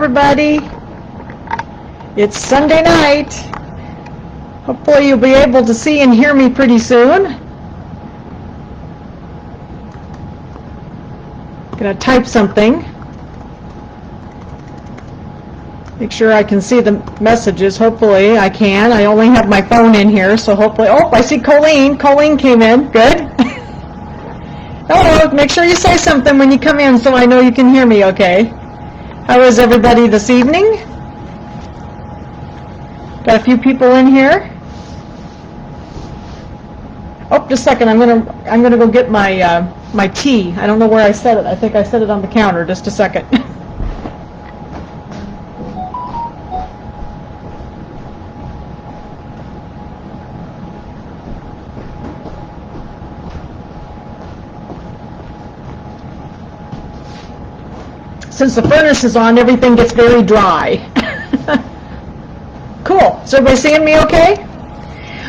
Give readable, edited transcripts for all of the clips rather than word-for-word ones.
everybody. It's Sunday night. Hopefully you'll be able to see and hear me pretty soon. I'm going to type something. Make sure I can see the messages. Hopefully I can. I only have my phone in here, so hopefully... Oh, I see Colleen. Colleen came in. Good. Hello. Make sure you say something when you come in so I know you can hear me okay. How is everybody this evening? Got a few people in here. Oh, just a second. I'm gonna go get my my tea. I don't know where I set it. I think I set it on the counter. Just a second. Since the furnace is on, everything gets very dry. Cool. So everybody seeing me okay?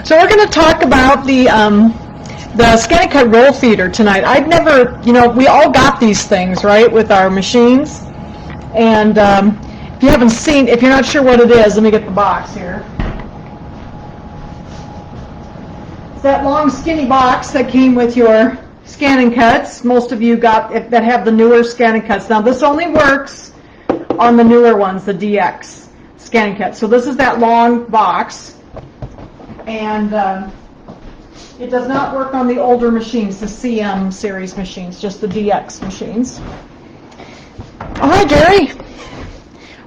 So we're going to talk about the ScanNCut roll feeder tonight. I've never, we all got these things, right, with our machines. And if you haven't seen, if you're not sure what it is, let me get the box here. It's that long skinny box that came with your ScanNCuts. Most of you got that have the newer ScanNCuts. Now this only works on the newer ones, the DX ScanNCut. So this is that long box, and it does not work on the older machines, the CM series machines, just the DX machines. Oh, hi Jerry.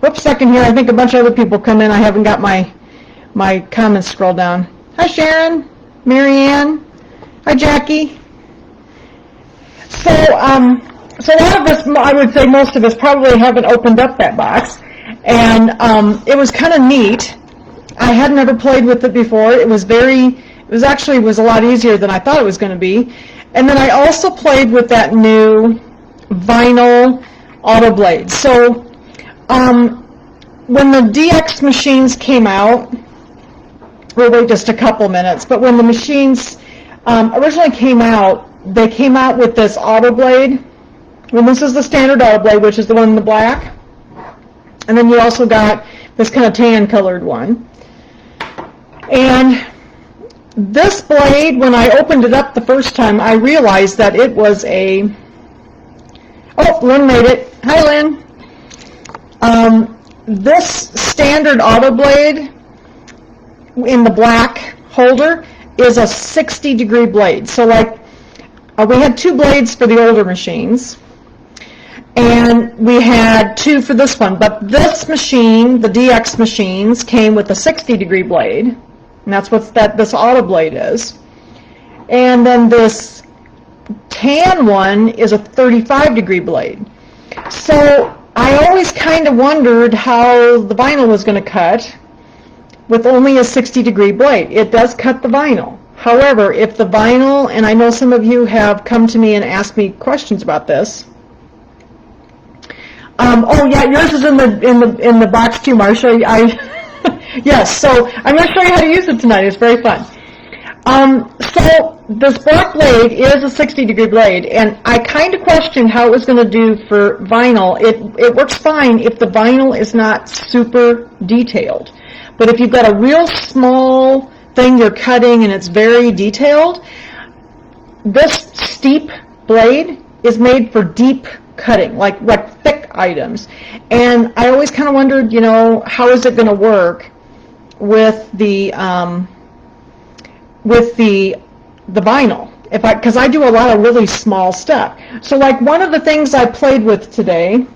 Whoops, second here. I think a bunch of other people come in. I haven't got my comments scrolled down. Hi Sharon, Marianne. Hi Jackie. So, so a lot of us, I would say most of us, probably haven't opened up that box, and it was kind of neat. I had never played with it before. It was a lot easier than I thought it was going to be. And then I also played with that new vinyl auto blade. So, when the DX machines came out, we'll wait just a couple minutes, but when the machines originally came out, they came out with this auto blade. Well, this is the standard auto blade, which is the one in the black. And then you also got this kind of tan colored one. And this blade, when I opened it up the first time, I realized that it was a... Oh, Lynn made it. Hi, Lynn. This standard auto blade in the black holder is a 60-degree blade. So like, we had two blades for the older machines, and we had two for this one. But this machine, the DX machines, came with a 60-degree blade, and that's what this auto blade is. And then this tan one is a 35-degree blade. So I always kind of wondered how the vinyl was going to cut with only a 60-degree blade. It does cut the vinyl. However, if the vinyl, and I know some of you have come to me and asked me questions about this. Oh yeah, yours is in the box too, Marcia. Yes. So I'm going to show you how to use it tonight. It's very fun. So this black blade is a 60-degree blade, and I kind of questioned how it was going to do for vinyl. It works fine if the vinyl is not super detailed, but if you've got a real small thing you're cutting and it's very detailed, this steep blade is made for deep cutting, like thick items. And I always kind of wondered, how is it going to work with the vinyl? Because I do a lot of really small stuff. So like one of the things I played with today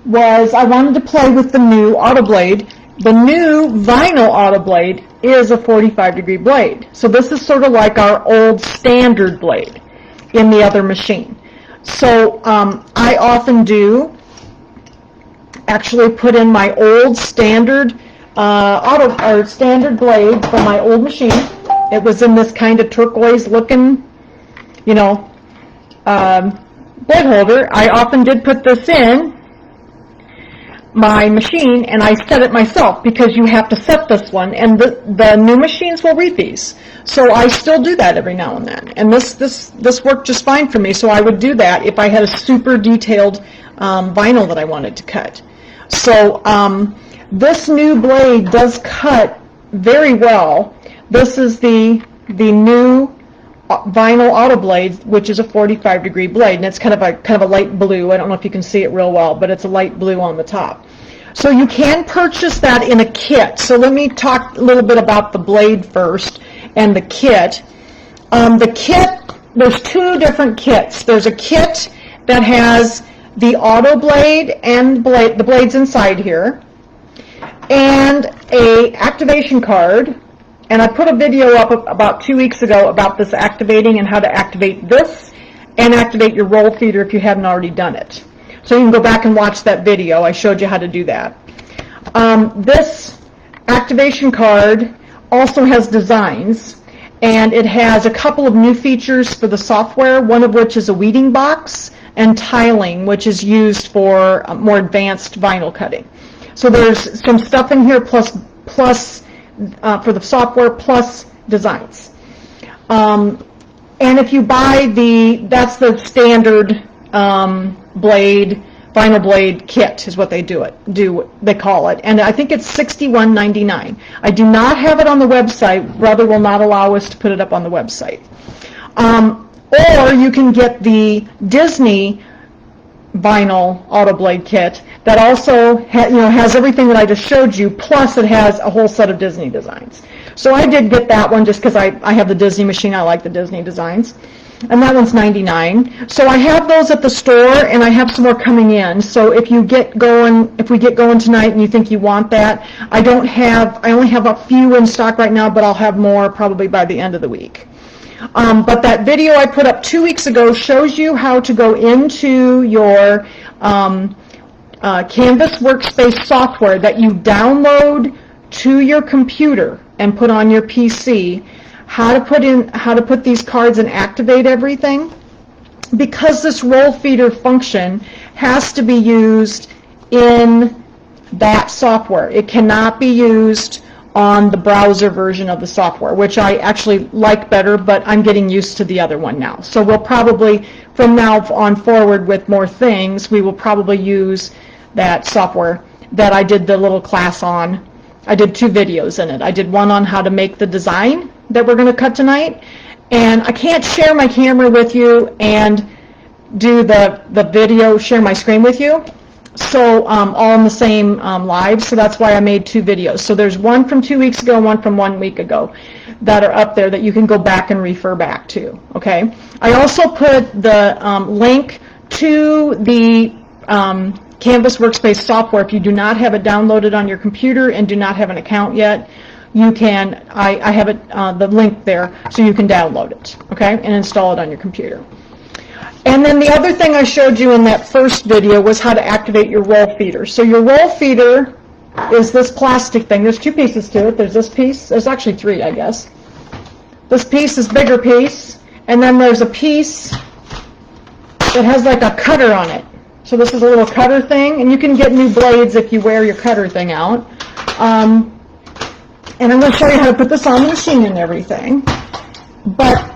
was I wanted to play with the new auto blade. The new vinyl auto blade is a 45-degree blade. So this is sort of like our old standard blade in the other machine. So I often do actually put in my old standard standard blade from my old machine. It was in this kind of turquoise looking, blade holder. I often did put this in my machine, and I set it myself because you have to set this one, and the new machines will read these. So I still do that every now and then, and this worked just fine for me. So I would do that if I had a super detailed vinyl that I wanted to cut. So this new blade does cut very well. This is the new vinyl auto blade, which is a 45-degree blade, and it's kind of a light blue. I don't know if you can see it real well, but it's a light blue on the top. So you can purchase that in a kit. So let me talk a little bit about the blade first and the kit. The kit, there's two different kits. There's a kit that has the auto blade and the blades inside here, and a activation card. And I put a video up about 2 weeks ago about this activating and how to activate this and activate your roll feeder if you haven't already done it. So you can go back and watch that video. I showed you how to do that. This activation card also has designs, and it has a couple of new features for the software, one of which is a weeding box and tiling, which is used for more advanced vinyl cutting. So there's some stuff in here plus for the software plus designs. And if you buy that's the standard vinyl blade kit is what they they call it. And I think it's $61.99. I do not have it on the website. Brother will not allow us to put it up on the website. Or you can get the Disney vinyl auto blade kit that also has everything that I just showed you, plus it has a whole set of Disney designs. So I did get that one just because I have the Disney machine. I like the Disney designs. And that one's $99. So I have those at the store, and I have some more coming in. So if we get going tonight and you think you want that, I only have a few in stock right now, but I'll have more probably by the end of the week. But that video I put up 2 weeks ago shows you how to go into your Canvas workspace software that you download to your computer and put on your PC, how to put these cards and activate everything. Because this roll feeder function has to be used in that software. It cannot be used on the browser version of the software, which I actually like better, but I'm getting used to the other one now. So we'll probably, from now on forward with more things, we will probably use that software that I did the little class on. I did 2 videos in it. I did one on how to make the design that we're going to cut tonight, and I can't share my camera with you and do the video, share my screen with you. So all in the same live, so that's why I made 2 videos. So there's one from 2 weeks ago and one from 1 week ago that are up there that you can go back and refer back to, okay? I also put the link to the Canvas Workspace software. If you do not have it downloaded on your computer and do not have an account yet, you can, I have it, the link there, so you can download it, okay, and install it on your computer. And then the other thing I showed you in that first video was how to activate your roll feeder. So your roll feeder is this plastic thing. There's 2 pieces to it. There's this piece. There's actually 3, I guess. This piece is bigger piece, and then there's a piece that has like a cutter on it. So this is a little cutter thing, and you can get new blades if you wear your cutter thing out. And I'm going to show you how to put this on the machine and everything. But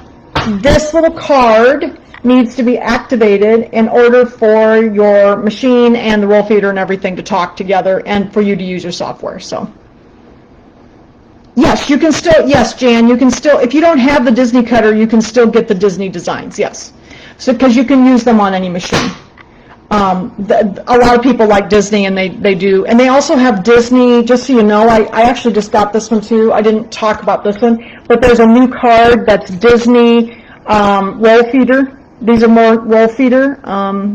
this little card needs to be activated in order for your machine and the roll feeder and everything to talk together and for you to use your software. So yes, you can still, yes, Jan, you can still, if you don't have the Disney cutter, you can still get the Disney designs, yes. So because you can use them on any machine. A lot of people like Disney, and they do. And they also have Disney, just so you know, I actually just got this one too. I didn't talk about this one, but there's a new card that's Disney roll feeder. These are more roll feeder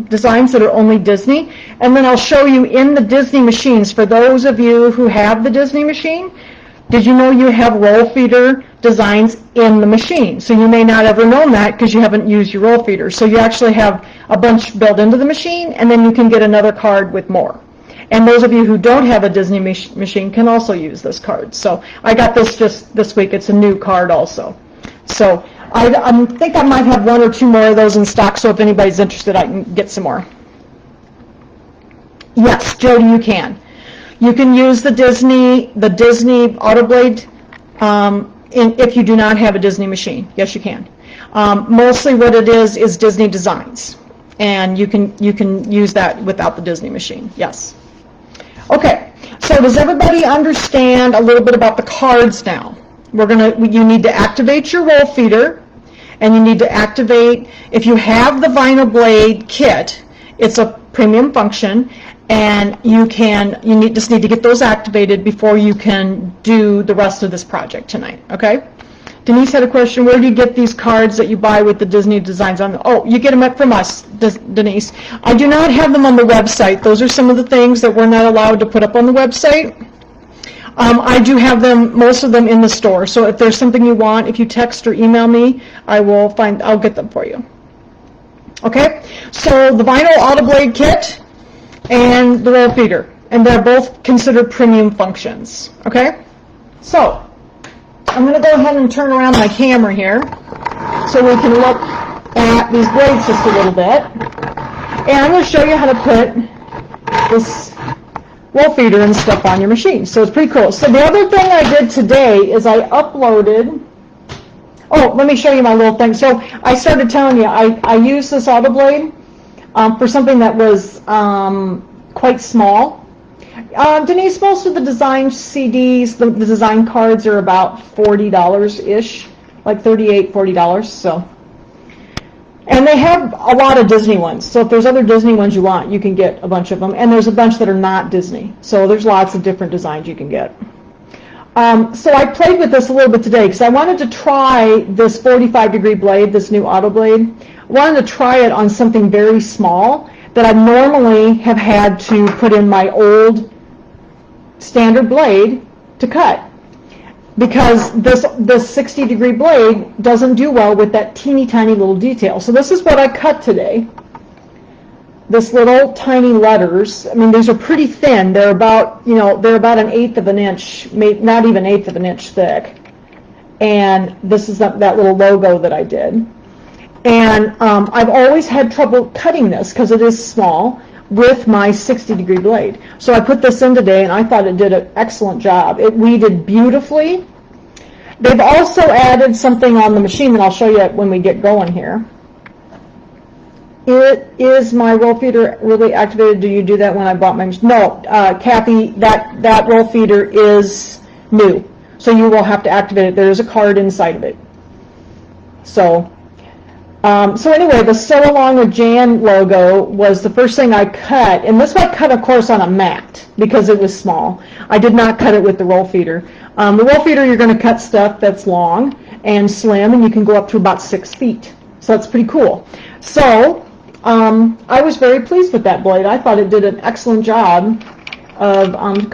designs that are only Disney. And then I'll show you in the Disney machines, for those of you who have the Disney machine, did you know you have roll feeder designs in the machine? So you may not ever known that because you haven't used your roll feeder. So you actually have a bunch built into the machine, and then you can get another card with more. And those of you who don't have a Disney machine can also use this card. So I got this just this week. It's a new card also. So I think I might have 1 or 2 more of those in stock, so if anybody's interested, I can get some more. Yes, Jody, you can. You can use the Disney AutoBlade if you do not have a Disney machine. Yes, you can. Mostly what it is Disney designs, and you can use that without the Disney machine. Yes. Okay, so does everybody understand a little bit about the cards now? You need to activate your roll feeder, and you need to activate, if you have the vinyl blade kit, it's a premium function, and just need to get those activated before you can do the rest of this project tonight, okay? Denise had a question, where do you get these cards that you buy with the Disney designs on them? Oh, you get them from us, Denise. I do not have them on the website. Those are some of the things that we're not allowed to put up on the website. I do have them, most of them in the store. So if there's something you want, if you text or email me, I'll get them for you. Okay, so the vinyl auto blade kit and the roll feeder, and they're both considered premium functions. Okay, so I'm going to go ahead and turn around my camera here so we can look at these blades just a little bit. And I'm going to show you how to put this roll feeder and stuff on your machine. So it's pretty cool. So the other thing I did today is I uploaded, let me show you my little thing. So I started telling you, I used this auto blade for something that was quite small. Denise, most of the design CDs, the design cards are about $40-ish, like $38, $40, so. And they have a lot of Disney ones, so if there's other Disney ones you want, you can get a bunch of them, and there's a bunch that are not Disney, so there's lots of different designs you can get. So I played with this a little bit today, because I wanted to try this 45-degree blade, this new auto blade. I wanted to try it on something very small that I normally have had to put in my old standard blade to cut, because this 60-degree blade doesn't do well with that teeny tiny little detail. So this is what I cut today. This little tiny letters. I mean, these are pretty thin. They're about an eighth of an inch, not even eighth of an inch thick. And this is that little logo that I did. And I've always had trouble cutting this because it is small with my 60-degree blade. So I put this in today, and I thought it did an excellent job. It weeded beautifully. They've also added something on the machine that I'll show you when we get going here. Is my roll feeder really activated? Do you do that when I bought my machine? No, Kathy, that roll feeder is new. So you will have to activate it. There is a card inside of it. So anyway, the Sew Along with Jan logo was the first thing I cut, and this I cut, of course, on a mat because it was small. I did not cut it with the roll feeder. The roll feeder, you're going to cut stuff that's long and slim, and you can go up to about 6 feet. So that's pretty cool. So I was very pleased with that blade. I thought it did an excellent job of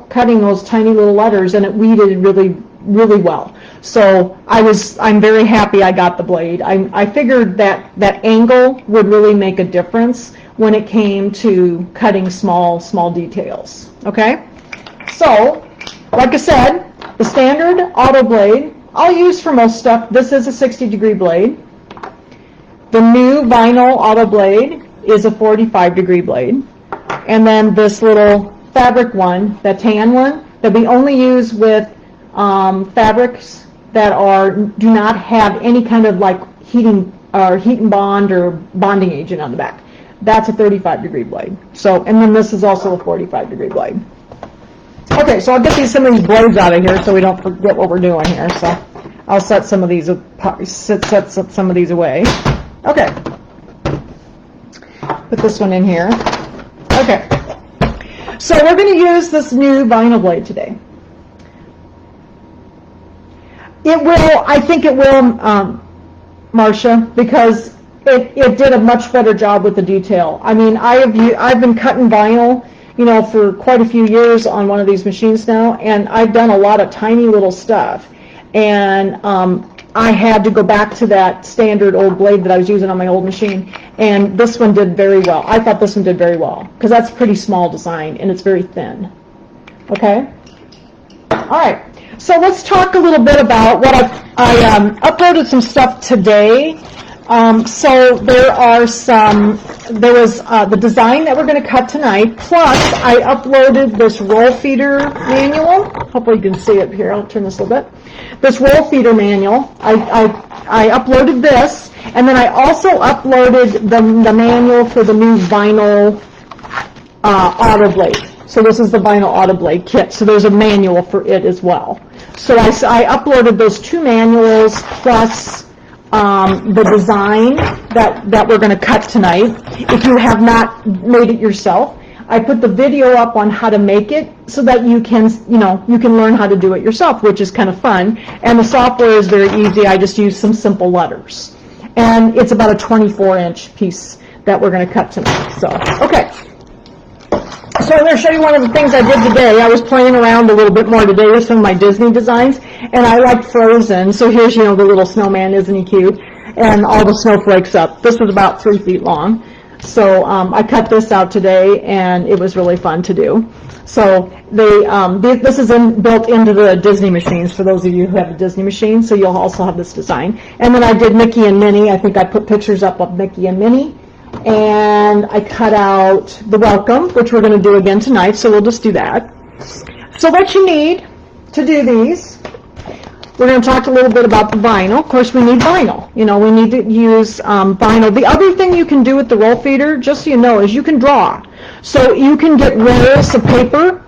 cutting those tiny little letters, and it weeded really, really well. So I'm very happy I got the blade. I figured that angle would really make a difference when it came to cutting small details. Okay? So, like I said, the standard auto blade I'll use for most stuff. This is a 60-degree blade. The new vinyl auto blade is a 45-degree blade. And then this little fabric one, the tan one, that we only use with fabrics that do not have any kind of like heat and bond or bonding agent on the back. That's a 35-degree blade. So, and then this is also a 45-degree blade. Okay, so I'll get some of these blades out of here so we don't forget what we're doing here. So I'll set some of these away. Okay. Put this one in here. Okay. So we're going to use this new vinyl blade today. I think it will, Marcia, because it did a much better job with the detail. I mean, I've been cutting vinyl, for quite a few years on one of these machines now, and I've done a lot of tiny little stuff. And I had to go back to that standard old blade that I was using on my old machine, and this one did very well. I thought this one did very well, because that's a pretty small design, and it's very thin. Okay? All right. So let's talk a little bit about what I uploaded some stuff today. So there was the design that we're going to cut tonight, plus I uploaded this roll feeder manual. Hopefully you can see it here. I'll turn this a little bit. This roll feeder manual, I uploaded this, and then I also uploaded the manual for the new vinyl auto blade. So this is the vinyl auto blade kit. So there's a manual for it as well. So I uploaded those 2 manuals plus the design that we're going to cut tonight. If you have not made it yourself, I put the video up on how to make it so that you can learn how to do it yourself, which is kind of fun. And the software is very easy. I just use some simple letters. And it's about a 24-inch piece that we're going to cut tonight. So, okay. So I'm going to show you one of the things I did today. I was playing around a little bit more today with some of my Disney designs, and I like Frozen. So here's, the little snowman, isn't he cute? And all the snowflakes up. This was about 3 feet long. So I cut this out today, and it was really fun to do. So this is built into the Disney machines, for those of you who have a Disney machine, so you'll also have this design. And then I did Mickey and Minnie. I think I put pictures up of Mickey and Minnie. And I cut out the welcome, which we're going to do again tonight, so we'll just do that. So what you need to do these, we're going to talk a little bit about the vinyl. Of course, we need vinyl. We need to use vinyl. The other thing you can do with the roll feeder, just so you know, is you can draw. So you can get rolls of paper.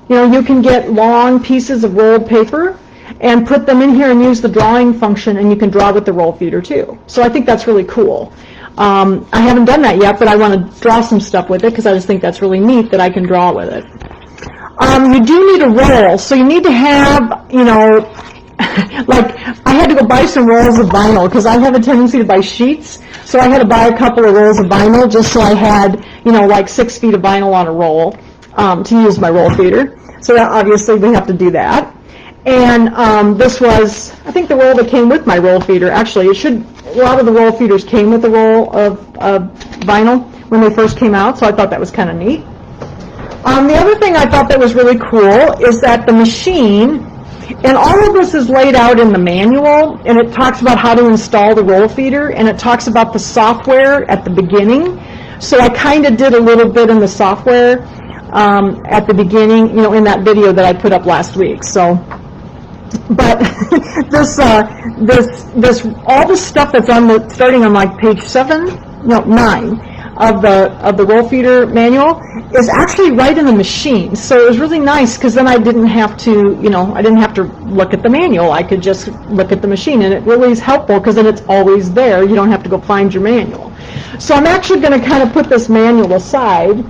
You can get long pieces of rolled paper and put them in here and use the drawing function, and you can draw with the roll feeder too. So I think that's really cool. I haven't done that yet, but I want to draw some stuff with it because I just think that's really neat that I can draw with it. You do need a roll, so you need to have, like I had to go buy some rolls of vinyl because I have a tendency to buy sheets, so I had to buy a couple of rolls of vinyl just so I had, like 6 feet of vinyl on a roll to use my roll feeder. So that, obviously we have to do that. And this was, I think, the roll that came with my roll feeder. Actually, a lot of the roll feeders came with a roll of vinyl when they first came out, so I thought that was kind of neat. The other thing I thought that was really cool is that the machine, and all of this is laid out in the manual, and it talks about how to install the roll feeder, and it talks about the software at the beginning. So I kind of did a little bit in the software at the beginning, in that video that I put up last week. So, but this all the stuff that's on starting on like page 9 of the roll feeder manual is actually right in the machine. So it was really nice because then I didn't have to, look at the manual. I could just look at the machine, and it really is helpful because then it's always there. You don't have to go find your manual. So I'm actually going to kind of put this manual aside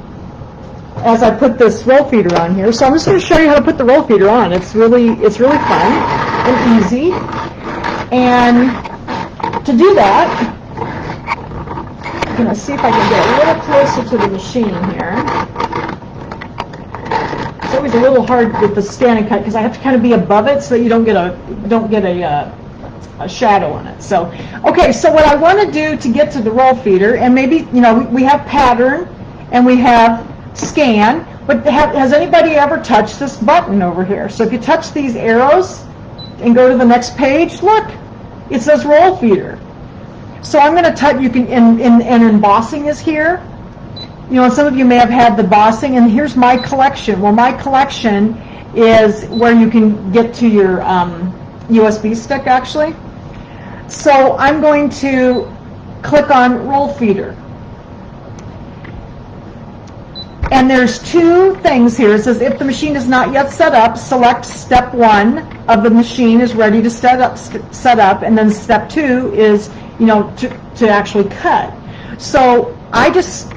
as I put this roll feeder on here. So I'm just going to show you how to put the roll feeder on. It's really fun and easy. And to do that, I'm going to see if I can get a little closer to the machine here. It's always a little hard with the scan and cut because I have to kind of be above it so that you don't get a shadow on it. So, okay, so what I want to do to get to the roll feeder, and maybe, we have pattern and we have scan, but has anybody ever touched this button over here? So if you touch these arrows and go to the next page, look, it says roll feeder. So I'm going to touch, you can, and embossing is here. And some of you may have had the embossing, and here's my collection. Well, my collection is where you can get to your USB stick, actually. So I'm going to click on roll feeder. And there's 2 things here. It says, if the machine is not yet set up, select step 1 of the machine is ready to set up, and then step 2 is, to actually cut. So I just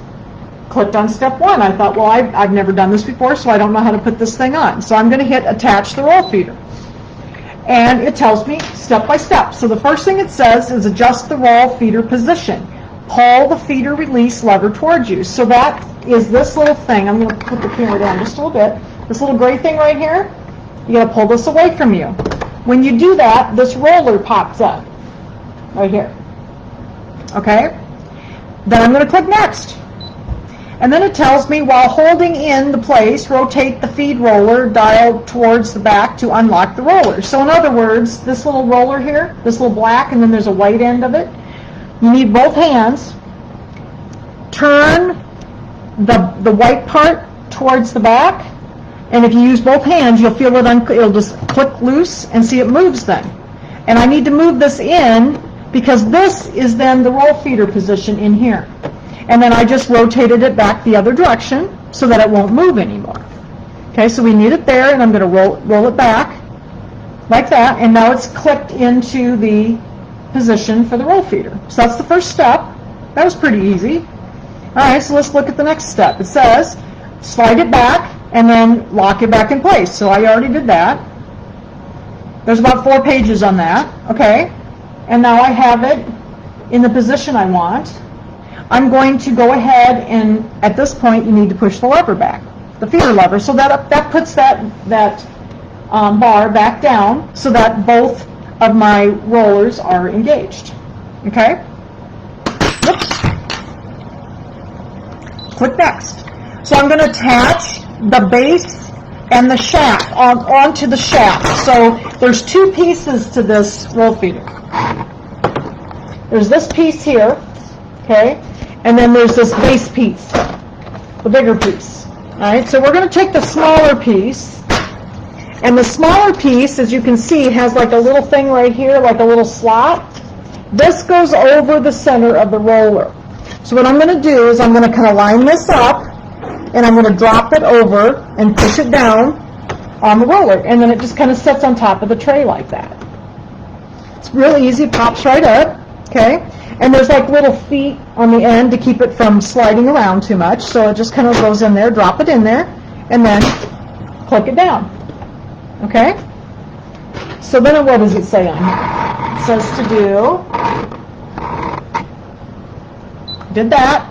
clicked on step 1. I thought, well, I've never done this before, so I don't know how to put this thing on. So I'm going to hit attach the roll feeder. And it tells me step by step. So the first thing it says is adjust the roll feeder position. Pull the feeder release lever towards you. So that is this little thing. I'm going to put the camera down just a little bit. This little gray thing right here, you got to pull this away from you. When you do that, this roller pops up right here. Okay? Then I'm going to click next. And then it tells me, while holding in the place, rotate the feed roller dial towards the back to unlock the roller. So in other words, this little roller here, this little black, and then there's a white end of it, you need both hands. Turn the white part towards the back, and if you use both hands, you'll feel it, it'll just click loose, and see it moves then. And I need to move this in because this is then the roll feeder position in here. And then I just rotated it back the other direction so that it won't move anymore. Okay, so we need it there, and I'm going to roll it back like that, and now it's clipped into the position for the roll feeder. So that's the first step. That was pretty easy. All right, so let's look at the next step. It says slide it back and then lock it back in place. So I already did that. There's about 4 pages on that. Okay, and now I have it in the position I want. I'm going to go ahead and at this point you need to push the lever back, the feeder lever, so that puts that bar back down so that both of my rollers are engaged. Okay? Whoops. Click next. So I'm going to attach the base and the shaft onto the shaft. So there's 2 pieces to this roll feeder. There's this piece here, okay, and then there's this base piece, the bigger piece. All right, so we're going to take the smaller piece, and the smaller piece, as you can see, has like a little thing right here, like a little slot. This goes over the center of the roller. So what I'm going to do is I'm going to kind of line this up, and I'm going to drop it over and push it down on the roller, and then it just kind of sits on top of the tray like that. It's really easy, it pops right up, okay? And there's like little feet on the end to keep it from sliding around too much, so it just kind of goes in there, drop it in there, and then click it down, okay? So then what does it say on here? It says to do, did that.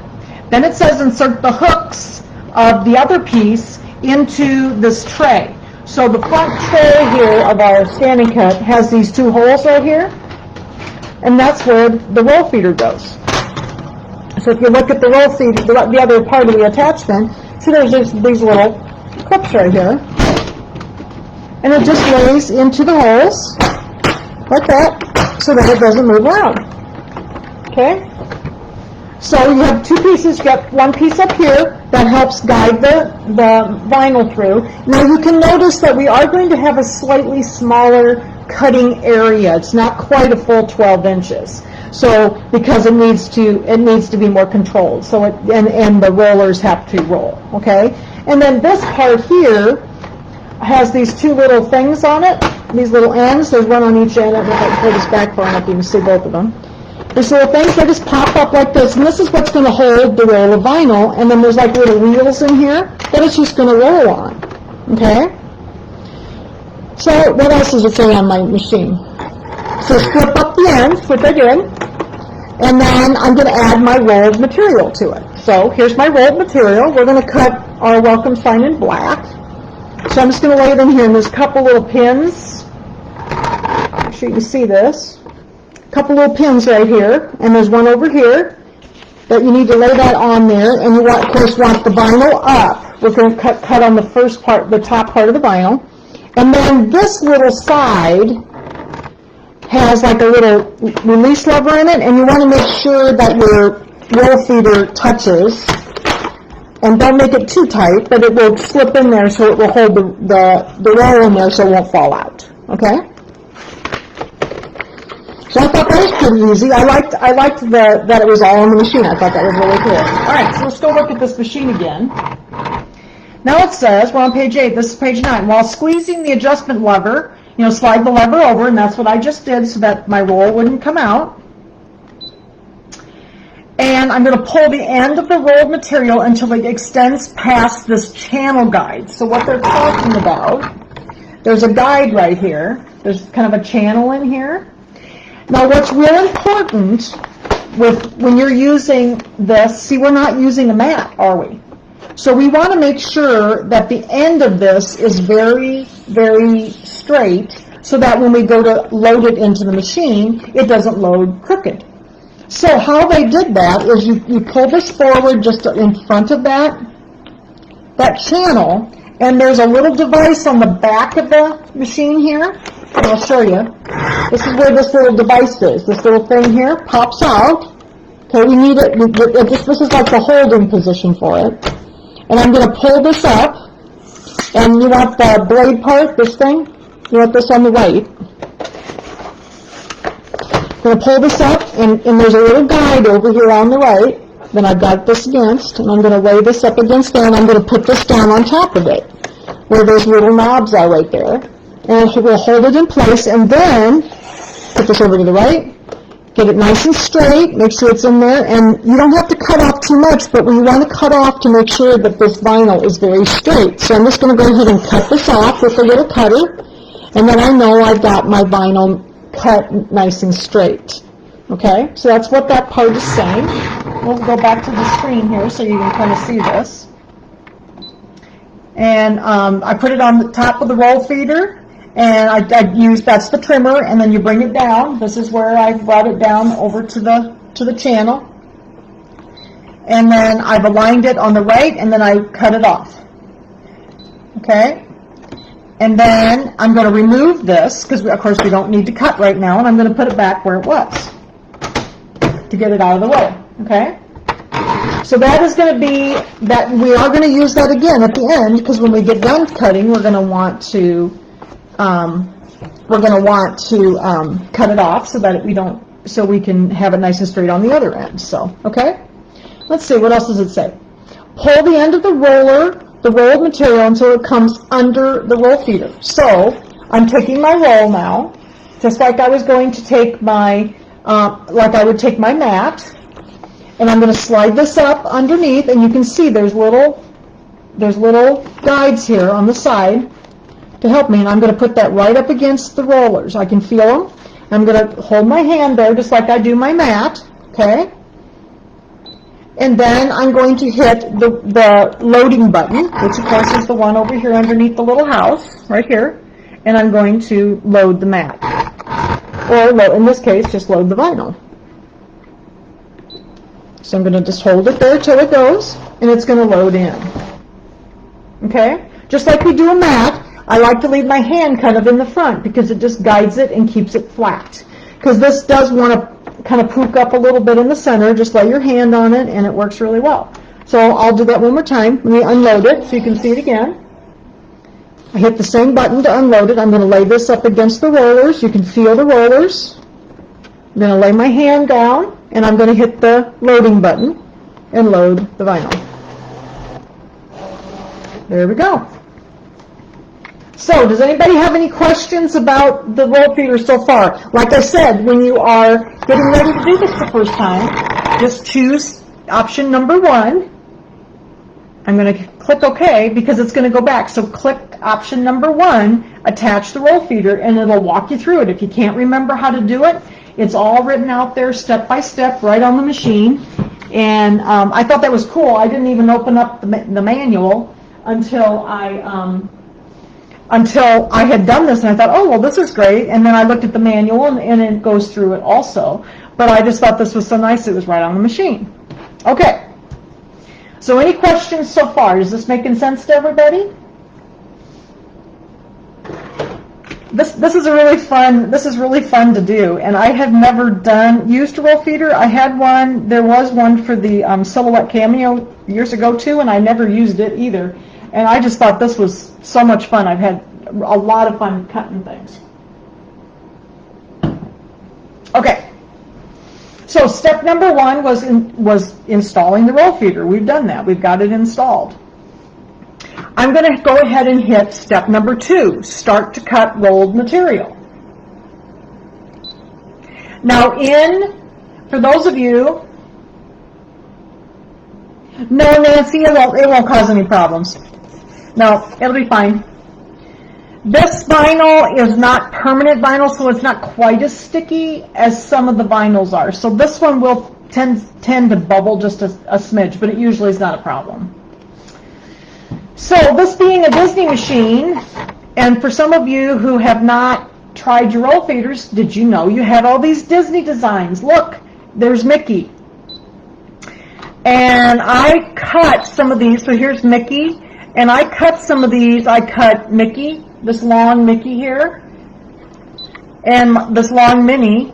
Then it says insert the hooks of the other piece into this tray. So the front tray here of our standing cut has these 2 holes right here, and that's where the roll feeder goes. So if you look at the roll feeder, the other part of the attachment, see there's these little clips right here, and it just lays into the holes like that so that it doesn't move around. Okay? So you have 2 pieces. You got 1 piece up here that helps guide the vinyl through. Now you can notice that we are going to have a slightly smaller cutting area. It's not quite a full 12 inches. So because it needs to be more controlled. So and the rollers have to roll. Okay. And then this part here has these 2 little things on it. These little ends. There's one on each end. If I pull this back far enough, you can see both of them. There's little things that just pop up like this, and this is what's going to hold the roll of vinyl, and then there's like little wheels in here that it's just going to roll on, okay? So what else does it say on my machine? So flip up the ends, which I did, and then I'm going to add my rolled material to it. So here's my rolled material. We're going to cut our welcome sign in black. So I'm just going to lay it in here, and there's a couple little pins. Make sure you can see this. Couple little pins right here, and there's one over here that you need to lay that on there, and you of course want the vinyl up. We're going to cut on the first part, the top part of the vinyl, and then this little side has like a little release lever in it, and you want to make sure that your roll feeder touches, and don't make it too tight, but it will slip in there so it will hold the roll in there so it won't fall out, okay? So I thought that was pretty easy. I liked that it was all on the machine. I thought that was really cool. All right, so let's go look at this machine again. Now it says, we're on page 8, this is page 9. While squeezing the adjustment lever, slide the lever over, and that's what I just did so that my roll wouldn't come out. And I'm going to pull the end of the rolled material until it extends past this channel guide. So what they're talking about, there's a guide right here. There's kind of a channel in here. Now what's real important when you're using this, see we're not using a mat, are we? So we want to make sure that the end of this is very, very straight so that when we go to load it into the machine, it doesn't load crooked. So how they did that is you pull this forward just in front of that channel, and there's a little device on the back of the machine here. And I'll show you. This is where this little device is. This little thing here pops out. Okay, we need it. This is like the holding position for it. And I'm going to pull this up. And you want the blade part, this thing? You want this on the right. I'm going to pull this up, and there's a little guide over here on the right. Then I've got this against, and I'm going to lay this up against there, and I'm going to put this down on top of it. where those little knobs are right there. And we'll hold it in place, and then put this over to the right, get it nice and straight, make sure it's in there, and you don't have to cut off too much, but we want to cut off to make sure that this vinyl is very straight. So I'm just going to go ahead and cut this off with a little cutter, and then I know I've got my vinyl cut nice and straight. Okay, so that's what that part is saying. We'll go back to the screen here so you can kind of see this. And I put it on the top of the roll feeder, and I use, that's the trimmer, and then you bring it down. This is where I brought it down over to the channel. And then I've aligned it on the right, and then I cut it off. Okay? And then I'm going to remove this, because of course we don't need to cut right now, and I'm going to put it back where it was to get it out of the way. Okay? So that is going to be, that we are going to use that again at the end, because when we get done cutting, we're going to want to cut it off so that so we can have it nice and straight on the other end. So, okay? Let's see, what else does it say? Pull the end of the rolled material until it comes under the roll feeder. So, I'm taking my roll now, just like I was going to take my, like I would take my mat, and I'm going to slide this up underneath, and you can see there's little guides here on the side to help me, and I'm going to put that right up against the rollers. I can feel them. I'm going to hold my hand there just like I do my mat, okay? And then I'm going to hit the loading button, which of course is the one over here underneath the little house, right here, and I'm going to load the mat. Or, in this case, just load the vinyl. So I'm going to just hold it there till it goes, and it's going to load in. Okay? Just like we do a mat, I like to leave my hand kind of in the front because it just guides it and keeps it flat. Because this does want to kind of poke up a little bit in the center. Just lay your hand on it, and it works really well. So I'll do that one more time. Let me unload it so you can see it again. I hit the same button to unload it. I'm going to lay this up against the rollers. You can feel the rollers. I'm going to lay my hand down, and I'm going to hit the loading button and load the vinyl. There we go. So, does anybody have any questions about the roll feeder so far? Like I said, when you are getting ready to do this the first time, just choose option number 1. I'm going to click OK because it's going to go back. So click option number 1, attach the roll feeder, and it'll walk you through it. If you can't remember how to do it, it's all written out there step by step right on the machine. And I thought that was cool. I didn't even open up the manual until I had done this, and I thought, oh, well, this is great. And then I looked at the manual, and it goes through it also. But I just thought this was so nice, it was right on the machine. Okay. So any questions so far? Is this making sense to everybody? This is really fun to do, and I have never used a roll feeder. I had one. There was one for the Silhouette Cameo years ago too, and I never used it either. And I just thought this was so much fun. I've had a lot of fun cutting things. Okay. So step number 1 was installing the roll feeder. We've done that. We've got it installed. I'm going to go ahead and hit step number 2, start to cut rolled material. Now for those of you, no, Nancy, it won't cause any problems. No, it'll be fine. This vinyl is not permanent vinyl, so it's not quite as sticky as some of the vinyls are. So this one will tend to bubble just a smidge, but it usually is not a problem. So this being a Disney machine, and for some of you who have not tried your roll feeders, did you know you had all these Disney designs? Look, there's Mickey. And I cut some of these, so here's Mickey, and I cut some of these. I cut Mickey, this long Mickey here, and this long Minnie.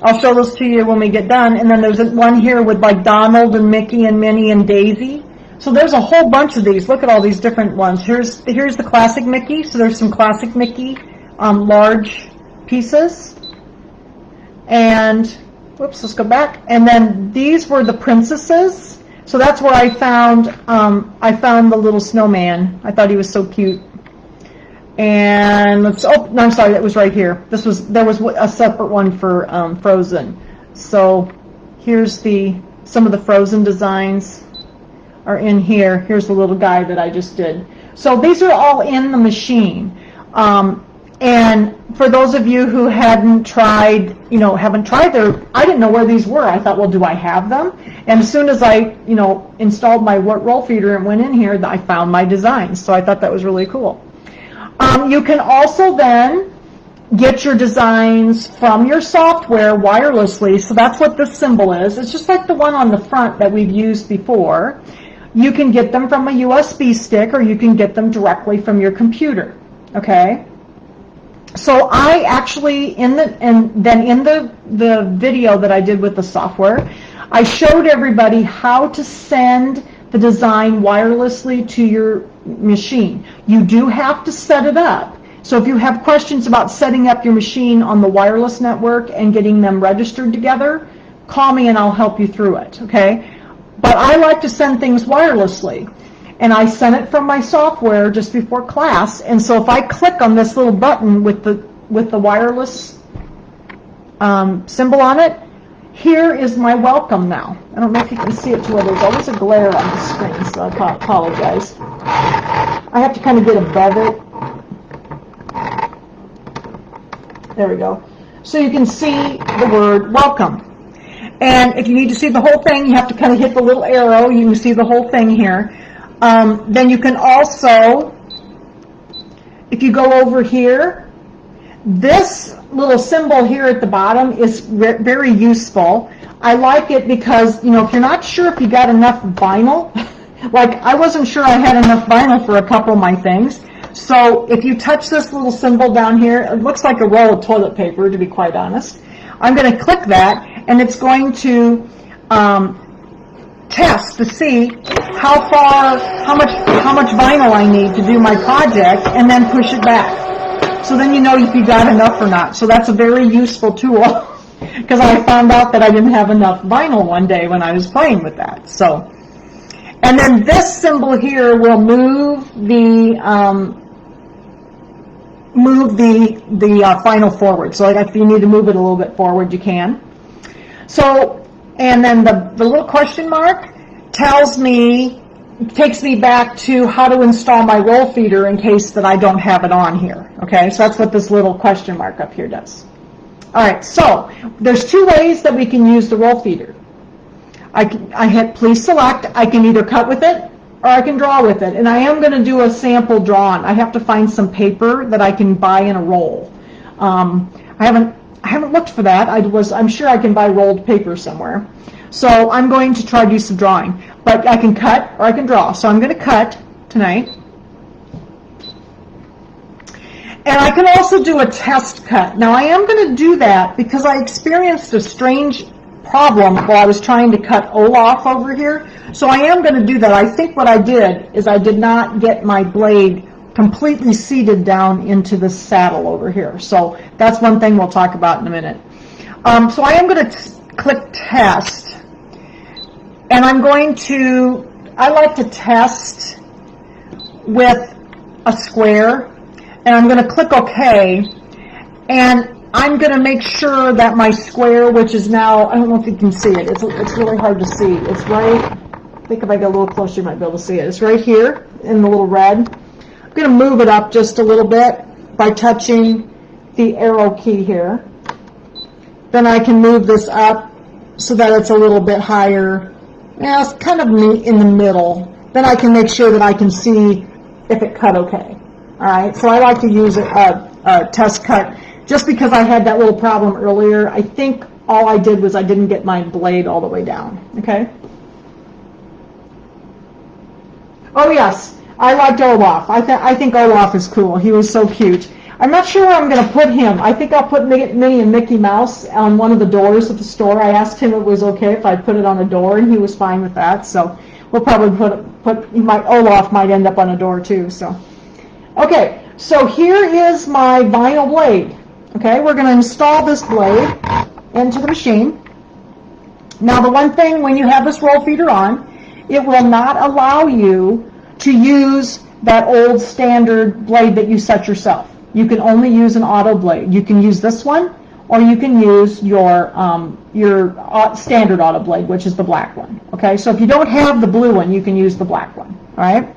I'll show those to you when we get done. And then there's one here with like Donald and Mickey and Minnie and Daisy. So there's a whole bunch of these. Look at all these different ones. Here's the classic Mickey. So there's some classic Mickey large pieces. And, whoops, let's go back. And then these were the princesses. So that's where I found the little snowman. I thought he was so cute. And let's, oh, no, I'm sorry, that was right here. There was a separate one for Frozen. So here's some of the Frozen designs are in here. Here's the little guy that I just did. So these are all in the machine. And for those of you who haven't tried I didn't know where these were. I thought, well, do I have them? And as soon as I, installed my roll feeder and went in here, I found my designs. So I thought that was really cool. You can also then get your designs from your software wirelessly. So that's what this symbol is. It's just like the one on the front that we've used before. You can get them from a USB stick, or you can get them directly from your computer. Okay? So I actually, in the video that I did with the software, I showed everybody how to send the design wirelessly to your machine. You do have to set it up. So if you have questions about setting up your machine on the wireless network and getting them registered together, call me and I'll help you through it, okay? But I like to send things wirelessly. And I sent it from my software just before class. And so if I click on this little button with the wireless symbol on it, here is my welcome now. I don't know if you can see it too well. There's always a glare on the screen, so I apologize. I have to kind of get above it. There we go. So you can see the word welcome. And if you need to see the whole thing, you have to kind of hit the little arrow. You can see the whole thing here. Then you can also, if you go over here, this little symbol here at the bottom is very useful. I like it because, if you're not sure if you got enough vinyl, like I wasn't sure I had enough vinyl for a couple of my things. So if you touch this little symbol down here, it looks like a roll of toilet paper, to be quite honest. I'm going to click that, and it's going to test to see how much vinyl I need to do my project, and then push it back. So then you know if you got enough or not. So that's a very useful tool because I found out that I didn't have enough vinyl one day when I was playing with that. So, and then this symbol here will move the vinyl forward. So like if you need to move it a little bit forward, you can. So, and then the little question mark takes me back to how to install my roll feeder in case that I don't have it on here. Okay, so that's what this little question mark up here does. All right, so there's two ways that we can use the roll feeder. I hit please select. I can either cut with it or I can draw with it. And I am going to do a sample drawing. I have to find some paper that I can buy in a roll. I haven't looked for that. I'm sure I can buy rolled paper somewhere. So I'm going to try to do some drawing. But I can cut or I can draw. So I'm going to cut tonight. And I can also do a test cut. Now I am going to do that because I experienced a strange problem while I was trying to cut Olaf over here. So I am going to do that. I think what I did is I did not get my blade completely seated down into the saddle over here. So that's one thing we'll talk about in a minute. So I am going to click test. And I like to test with a square. And I'm going to click OK. And I'm going to make sure that my square, which is now, I don't know if you can see it. It's really hard to see. It's right, I think if I get a little closer, you might be able to see it. It's right here in the little red. I'm going to move it up just a little bit by touching the arrow key here. Then I can move this up so that it's a little bit higher. Yeah, it's kind of in the middle. Then I can make sure that I can see if it cut okay. All right, so I like to use a test cut just because I had that little problem earlier. I think all I did was I didn't get my blade all the way down, okay? Oh yes, I liked Olaf. I think Olaf is cool. He was so cute. I'm not sure where I'm going to put him. I think I'll put Minnie and Mickey Mouse on one of the doors of the store. I asked him if it was okay if I put it on a door, and he was fine with that. So we'll probably Olaf might end up on a door too. So, okay. So here is my vinyl blade. Okay, we're going to install this blade into the machine. Now the one thing when you have this roll feeder on, it will not allow you to use that old standard blade that you set yourself. You can only use an auto blade. You can use this one, or you can use your standard auto blade, which is the black one. Okay, so if you don't have the blue one, you can use the black one. All right.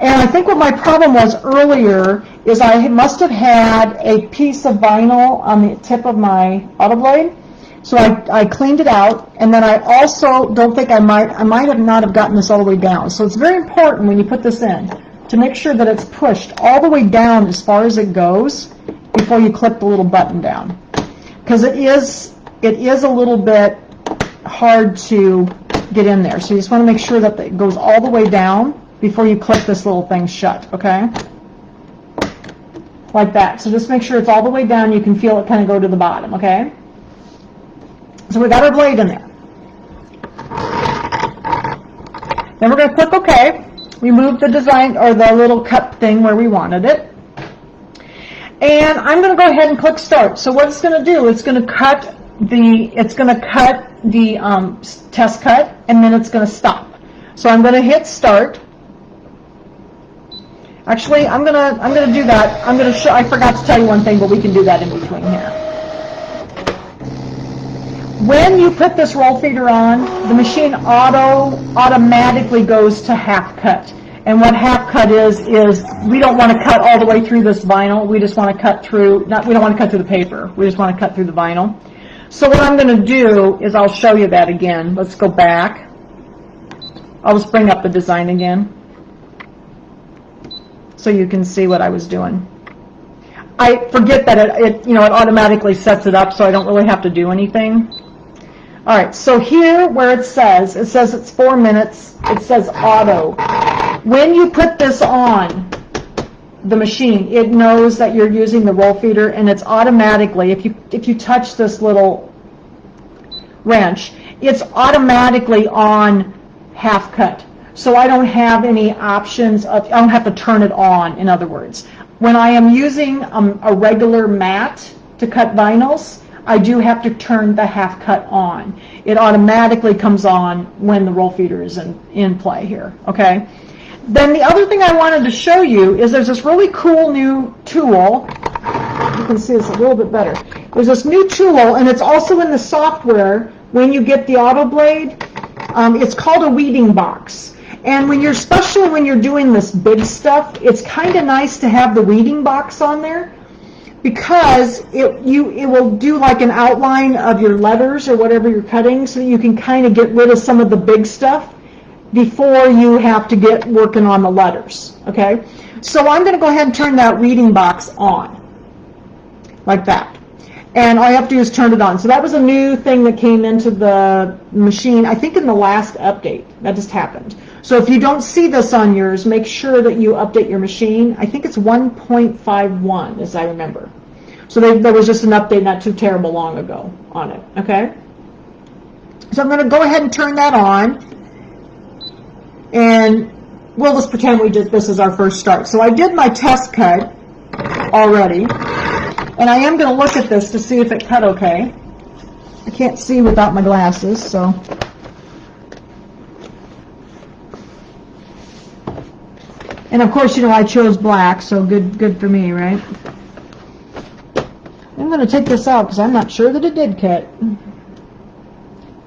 And I think what my problem was earlier is I must have had a piece of vinyl on the tip of my auto blade. So I cleaned it out, and then I also don't think I might have not have gotten this all the way down. So it's very important when you put this in to make sure that it's pushed all the way down as far as it goes before you clip the little button down. Because it is a little bit hard to get in there. So you just want to make sure that it goes all the way down before you clip this little thing shut, okay? Like that. So just make sure it's all the way down. You can feel it kind of go to the bottom, okay? So we got our blade in there. Then we're going to click OK. We moved the design, or the little cup thing where we wanted it. And I'm going to go ahead and click Start. So what it's going to do, it's going to cut the test cut, and then it's going to stop. So I'm going to hit Start. Actually, I'm going to do that. I'm going to show. I forgot to tell you one thing, but we can do that in between here. When you put this roll feeder on, the machine automatically goes to half cut. And what half cut is we don't want to cut all the way through this vinyl. We just want to cut through, we don't want to cut through the paper. We just want to cut through the vinyl. So what I'm going to do is I'll show you that again. Let's go back. I'll just bring up the design again so you can see what I was doing. I forget that it automatically sets it up, so I don't really have to do anything. All right, so here where it says it's 4 minutes, it says auto. When you put this on the machine, it knows that you're using the roll feeder, and it's automatically, if you touch this little wrench, it's automatically on half cut. So I don't have any options I don't have to turn it on, in other words. When I am using a regular mat to cut vinyls, I do have to turn the half cut on. It automatically comes on when the roll feeder is in play here, okay? Then the other thing I wanted to show you is there's this really cool new tool. You can see this a little bit better. There's this new tool, and it's also in the software when you get the auto blade. It's called a weeding box. And especially when you're doing this big stuff, it's kind of nice to have the weeding box on there, because it will do like an outline of your letters or whatever you're cutting, so that you can kind of get rid of some of the big stuff before you have to get working on the letters, okay? So I'm going to go ahead and turn that reading box on, like that. And all you have to do is turn it on. So that was a new thing that came into the machine, I think in the last update. That just happened. So if you don't see this on yours, make sure that you update your machine. I think it's 1.51, as I remember. So there was just an update not too terrible long ago on it, okay? So I'm going to go ahead and turn that on. And we'll just pretend this is our first start. So I did my test cut already. And I am going to look at this to see if it cut okay. I can't see without my glasses, so. And of course, I chose black, so good for me, right? I'm going to take this out because I'm not sure that it did cut.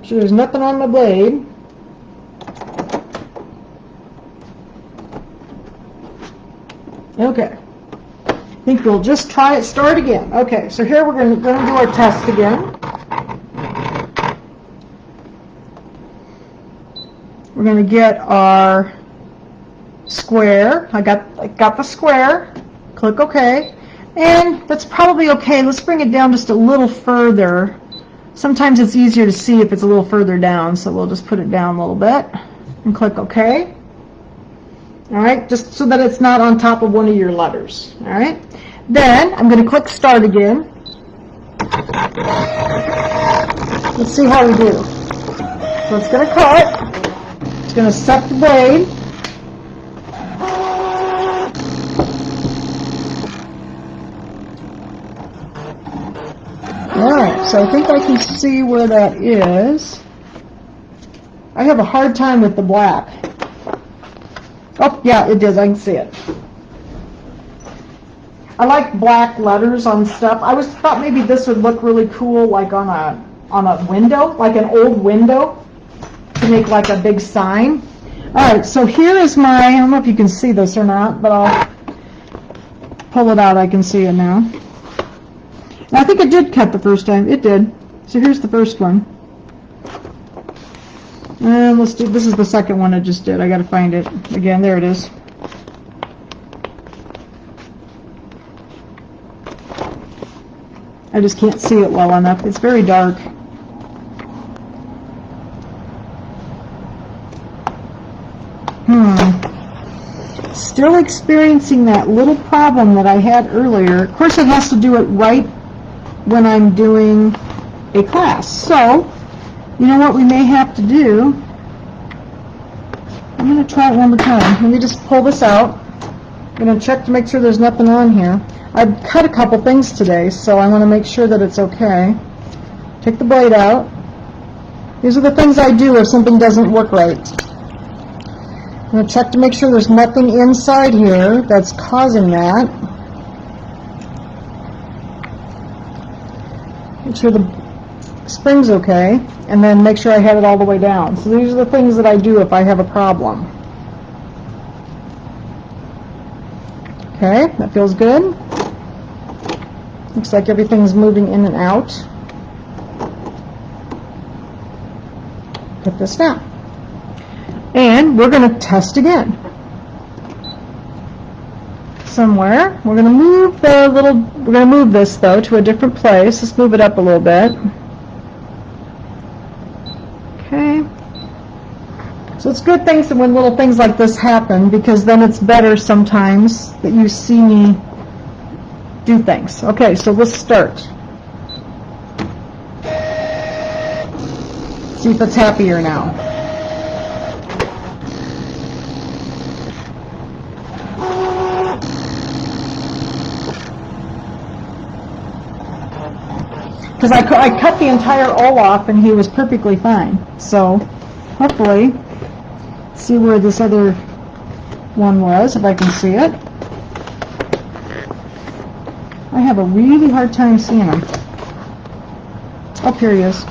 Sure, there's nothing on my blade. Okay. I think we'll just start again. Okay, so here we're going to do our test again. We're going to get our square. I got the square. Click OK. And that's probably okay. Let's bring it down just a little further. Sometimes it's easier to see if it's a little further down, so we'll just put it down a little bit and click OK. All right, just so that it's not on top of one of your letters. All right. Then I'm going to click Start again. Let's see how we do. So it's going to cut. It's going to set the blade. All right, so I think I can see where that is. I have a hard time with the black. Oh, yeah, it is. I can see it. I like black letters on stuff. I thought maybe this would look really cool, like on a window, like an old window, to make like a big sign. All right, so here is my, I don't know if you can see this or not, but I'll pull it out. I can see it now. And I think it did cut the first time. It did. So here's the first one. And let's do, this is the second one I just did. I got to find it. Again, there it is. I just can't see it well enough. It's very dark. Still experiencing that little problem that I had earlier. Of course, it has to do it right when I'm doing a class. So, you know what we may have to do? I'm going to try it one more time. Let me just pull this out. I'm going to check to make sure there's nothing on here. I've cut a couple things today, so I want to make sure that it's okay. Take the blade out. These are the things I do if something doesn't work right. I'm going to check to make sure there's nothing inside here that's causing that. Make sure the spring's okay, and then make sure I have it all the way down. So these are the things that I do if I have a problem. Okay, that feels good. Looks like everything's moving in and out. Put this down. And we're going to test again. Somewhere. We're going to move the little, we're going to move this though to a different place. Let's move it up a little bit. Okay. So it's good things when little things like this happen, because then it's better sometimes that you see me do things. Okay, so let's start. See if it's happier now. Because I cut the entire O off and he was perfectly fine. So hopefully, see where this other one was, if I can see it. I have a really hard time seeing him. Oh, here he is.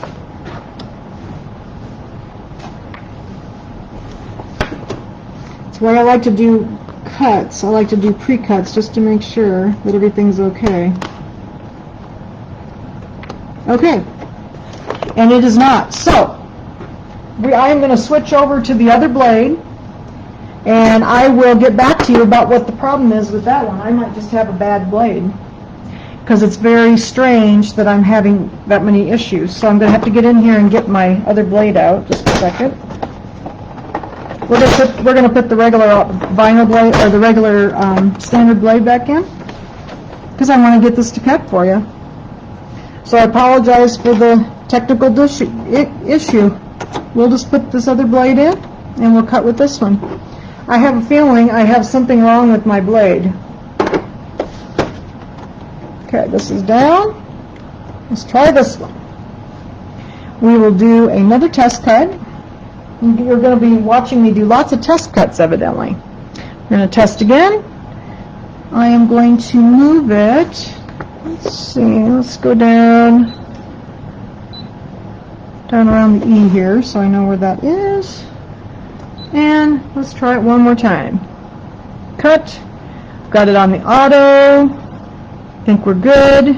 That's why I like to do cuts. I like to do pre-cuts just to make sure that everything's okay. Okay. And it is not. So, I am going to switch over to the other blade, and I will get back to you about what the problem is with that one. I might just have a bad blade, because it's very strange that I'm having that many issues. So I'm going to have to get in here and get my other blade out. Just a second. We're going to put the regular vinyl blade, or the regular standard blade back in, because I want to get this to cut for you. So I apologize for the technical issue. We'll just put this other blade in, and we'll cut with this one. I have a feeling I have something wrong with my blade. Okay, this is down. Let's try this one. We will do another test cut. You're going to be watching me do lots of test cuts, evidently. We're going to test again. I am going to move it. Let's see, let's go down around the E here so I know where that is. And let's try it one more time. Cut. Got it on the auto. Think we're good.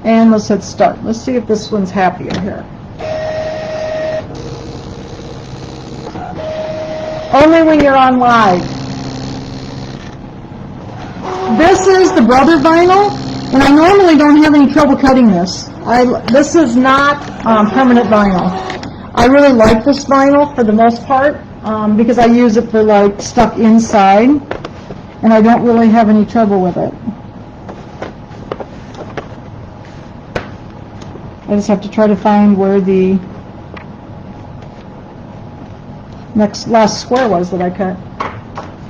And let's hit start. Let's see if this one's happier here. Only when you're on live. This is the Brother vinyl, and I normally don't have any trouble cutting this. This is not permanent vinyl. I really like this vinyl for the most part because I use it for like stuff inside, and I don't really have any trouble with it. I just have to try to find where the last square was that I cut.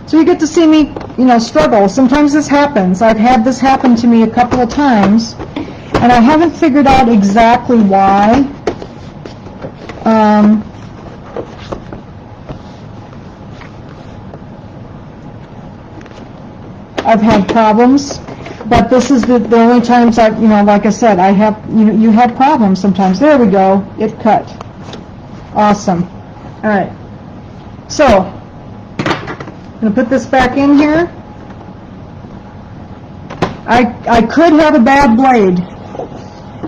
So you get to see me, struggle. Sometimes this happens. I've had this happen to me a couple of times, and I haven't figured out exactly why. problems. But this is the only times I, like I said, I have, you have problems sometimes. There we go. It cut. Awesome. All right. So, I'm going to put this back in here. I could have a bad blade.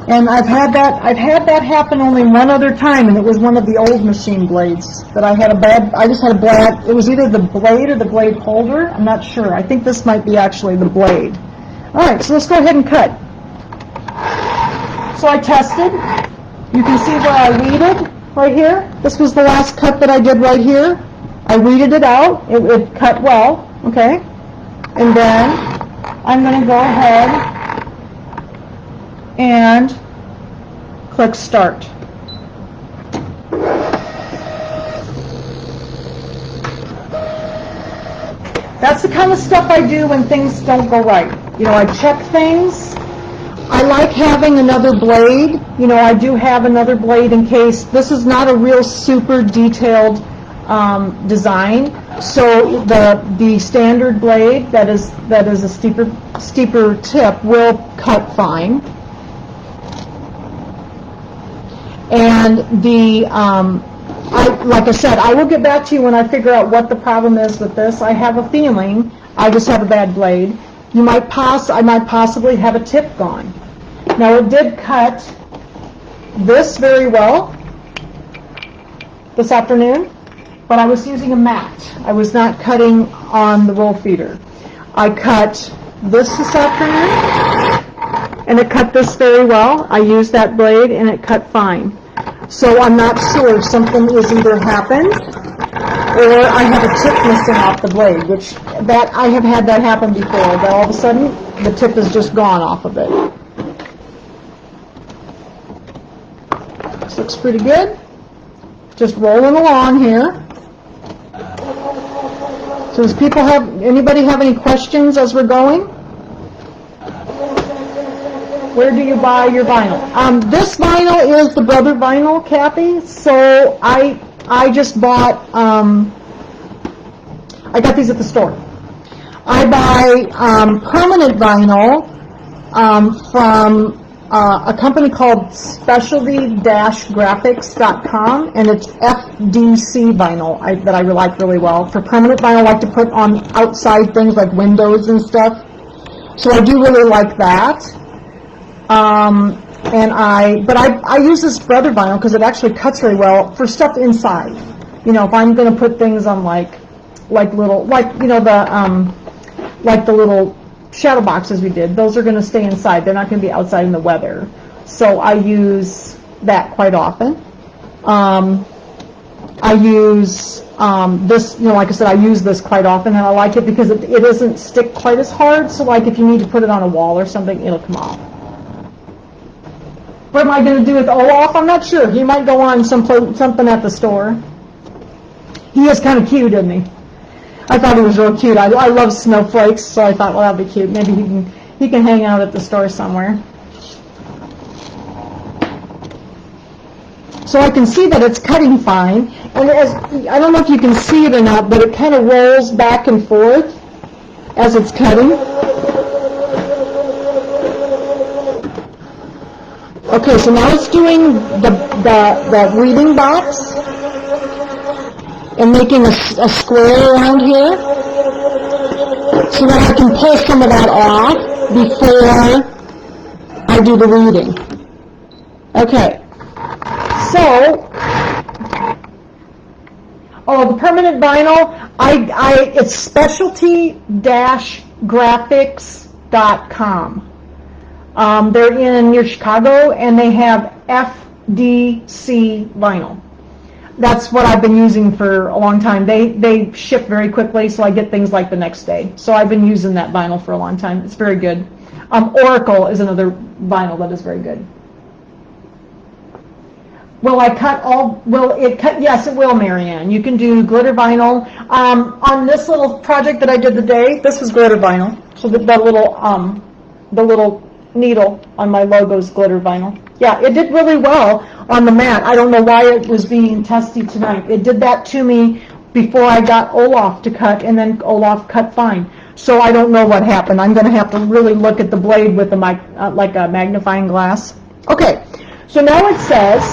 And I've had that happen only one other time, and it was one of the old machine blades that I just had a bad, it was either the blade or the blade holder. I'm not sure. I think this might be actually the blade. All right, so let's go ahead and cut. So I tested. You can see where I weeded right here. This was the last cut that I did right here. I weeded it out. It cut well, okay? And then I'm going to go ahead and click Start. That's the kind of stuff I do when things don't go right. I check things. I like having another blade. I do have another blade in case. This is not a real super detailed design. So the standard blade that is a steeper tip will cut fine. And like I said, I will get back to you when I figure out what the problem is with this. I have a feeling I just have a bad blade. I might possibly have a tip gone. Now it did cut this very well this afternoon, but I was using a mat. I was not cutting on the roll feeder. I cut this afternoon, and it cut this very well. I used that blade, and it cut fine. So I'm not sure if something is either happened, or I have a tip missing off the blade, which I have had that happen before, that all of a sudden the tip is just gone off of it. This looks pretty good. Just rolling along here. So does anybody have any questions as we're going? Where do you buy your vinyl? This vinyl is the Brother Vinyl, Kathy. So I just bought, I got these at the store. I buy permanent vinyl from a company called specialty-graphics.com, and it's FDC vinyl that I like really well. For permanent vinyl, I like to put on outside things like windows and stuff. So I do really like that. But I use this Brother Vinyl because it actually cuts very well for stuff inside. If I'm going to put things on like the little shadow boxes we did, those are going to stay inside. They're not going to be outside in the weather. So I use that quite often. I use this, like I said, I use this quite often, and I like it because it doesn't stick quite as hard. So like if you need to put it on a wall or something, it'll come off. What am I going to do with Olaf? I'm not sure. He might go on something at the store. He is kind of cute, isn't he? I thought he was real cute. I love snowflakes, so I thought, well, that'd be cute. Maybe he can hang out at the store somewhere. So I can see that it's cutting fine. And I don't know if you can see it or not, but it kind of rolls back and forth as it's cutting. Okay, so now it's doing the reading box and making a square around here. So that I can pull some of that off before I do the reading. Okay, so, the permanent vinyl, it's specialty-graphics.com. They're near Chicago, and they have FDC vinyl. That's what I've been using for a long time. They ship very quickly, so I get things like the next day. So I've been using that vinyl for a long time. It's very good. Oracle is another vinyl that is very good. Will I cut all? Will it cut? Yes, it will, Marianne. You can do glitter vinyl. On this little project that I did today, this was glitter vinyl. So the little needle on my logo's glitter vinyl. Yeah, it did really well on the mat. I don't know why it was being testy tonight. It did that to me before I got Olaf to cut, and then Olaf cut fine. So I don't know what happened. I'm going to have to really look at the blade with like a magnifying glass. Okay, so now it says,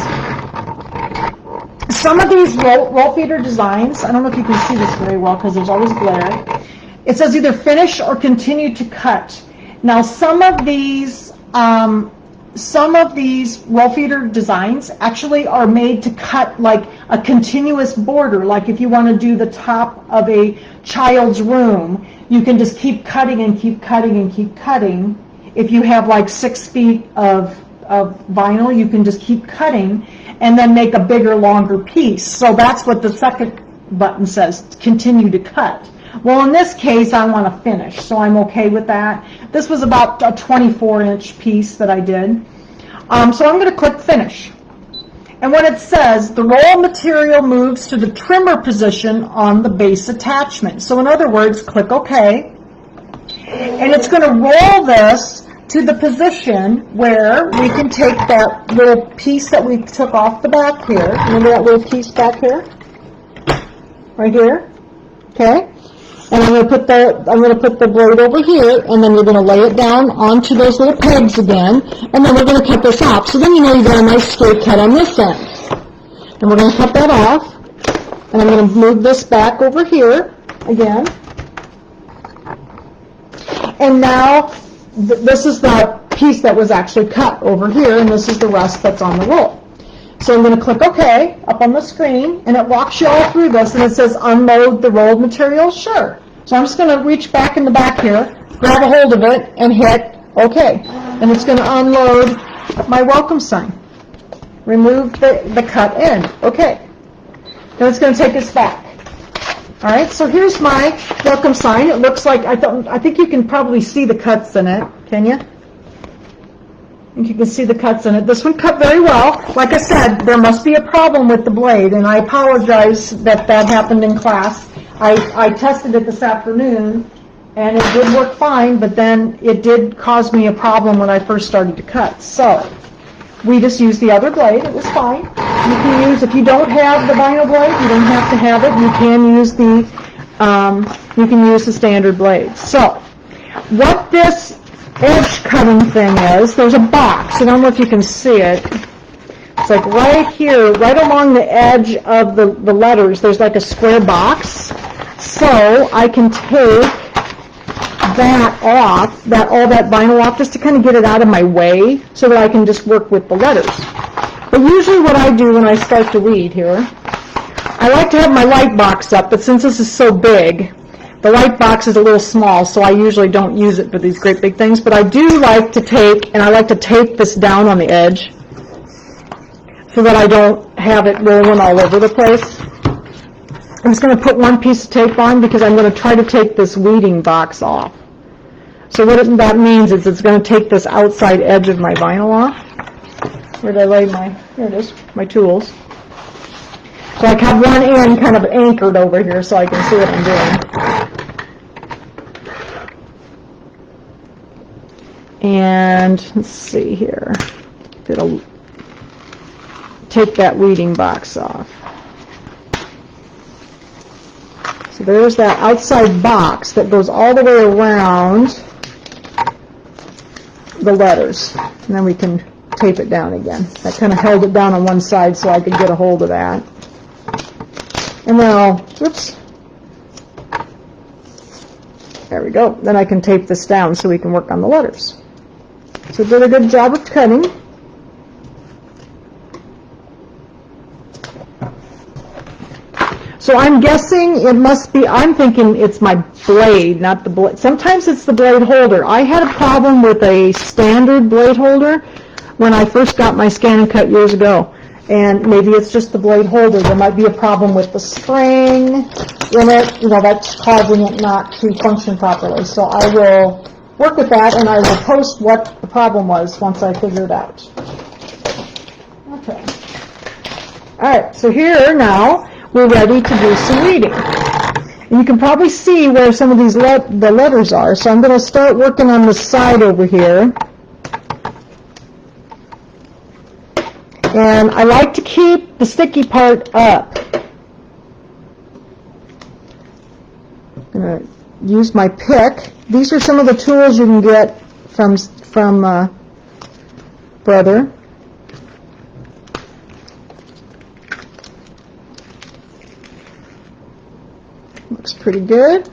some of these roll feeder designs, I don't know if you can see this very well because there's always glare. It says either finish or continue to cut. Now some of these roll feeder designs actually are made to cut like a continuous border. Like if you want to do the top of a child's room, you can just keep cutting and keep cutting and keep cutting. If you have like 6 feet of vinyl, you can just keep cutting and then make a bigger, longer piece. So that's what the second button says, continue to cut. Well, in this case, I want to finish, so I'm okay with that. This was about a 24-inch piece that I did. So I'm going to click finish. And what it says, the roll material moves to the trimmer position on the base attachment. So in other words, click OK. And it's going to roll this to the position where we can take that little piece that we took off the back here. Remember that little piece back here? Right here? Okay. And I'm going to put the blade over here, and then we're going to lay it down onto those little pegs again, and then we're going to cut this off. So then you know you've got a nice straight cut on this end. And we're going to cut that off, and I'm going to move this back over here again. And now this is the piece that was actually cut over here, and this is the rest that's on the roll. So I'm going to click OK up on the screen, and it walks you all through this, and it says unload the rolled material. Sure. So I'm just going to reach back in the back here, grab a hold of it, and hit OK. And it's going to unload my welcome sign. Remove the cut end. OK. Then it's going to take us back. All right. So here's my welcome sign. It looks like, I think you can probably see the cuts in it. Can you? I think you can see the cuts in it. This one cut very well. Like I said, there must be a problem with the blade, and I apologize that that happened in class. I tested it this afternoon, and it did work fine, but then it did cause me a problem when I first started to cut. So we just used the other blade. It was fine. You can use, if you don't have the vinyl blade, you don't have to have it. You can use the standard blade. So what this edge cutting thing is, there's a box. I don't know if you can see it. It's like right here, right along the edge of the letters, there's like a square box. So I can take that off, all that vinyl off, just to kind of get it out of my way so that I can just work with the letters. But usually what I do when I start to read here, I like to have my light box up, but since this is so big, the light box is a little small, so I usually don't use it for these great big things, but I do like to take, and I like to tape this down on the edge so that I don't have it rolling all over the place. I'm just going to put one piece of tape on because I'm going to try to take this weeding box off. So what that means is it's going to take this outside edge of my vinyl off. Where did I lay here it is, my tools. So I have one end kind of anchored over here so I can see what I'm doing. And let's see here. It'll take that weeding box off. So there's that outside box that goes all the way around the letters. And then we can tape it down again. That kind of held it down on one side so I could get a hold of that. And then whoops. There we go. Then I can tape this down so we can work on the letters. So did a good job of cutting. So I'm guessing it must be, I'm thinking it's my blade, not the blade. Sometimes it's the blade holder. I had a problem with a standard blade holder when I first got my Scan and Cut years ago. And maybe it's just the blade holder. There might be a problem with the spring in it, that's causing it not to function properly. So I will work with that, and I will post what the problem was once I figure it out. Okay. All right, so here now, we're ready to do some reading. And you can probably see where some of these the letters are. So I'm going to start working on the side over here. And I like to keep the sticky part up. I'm going to use my pick. These are some of the tools you can get from Brother. Looks pretty good.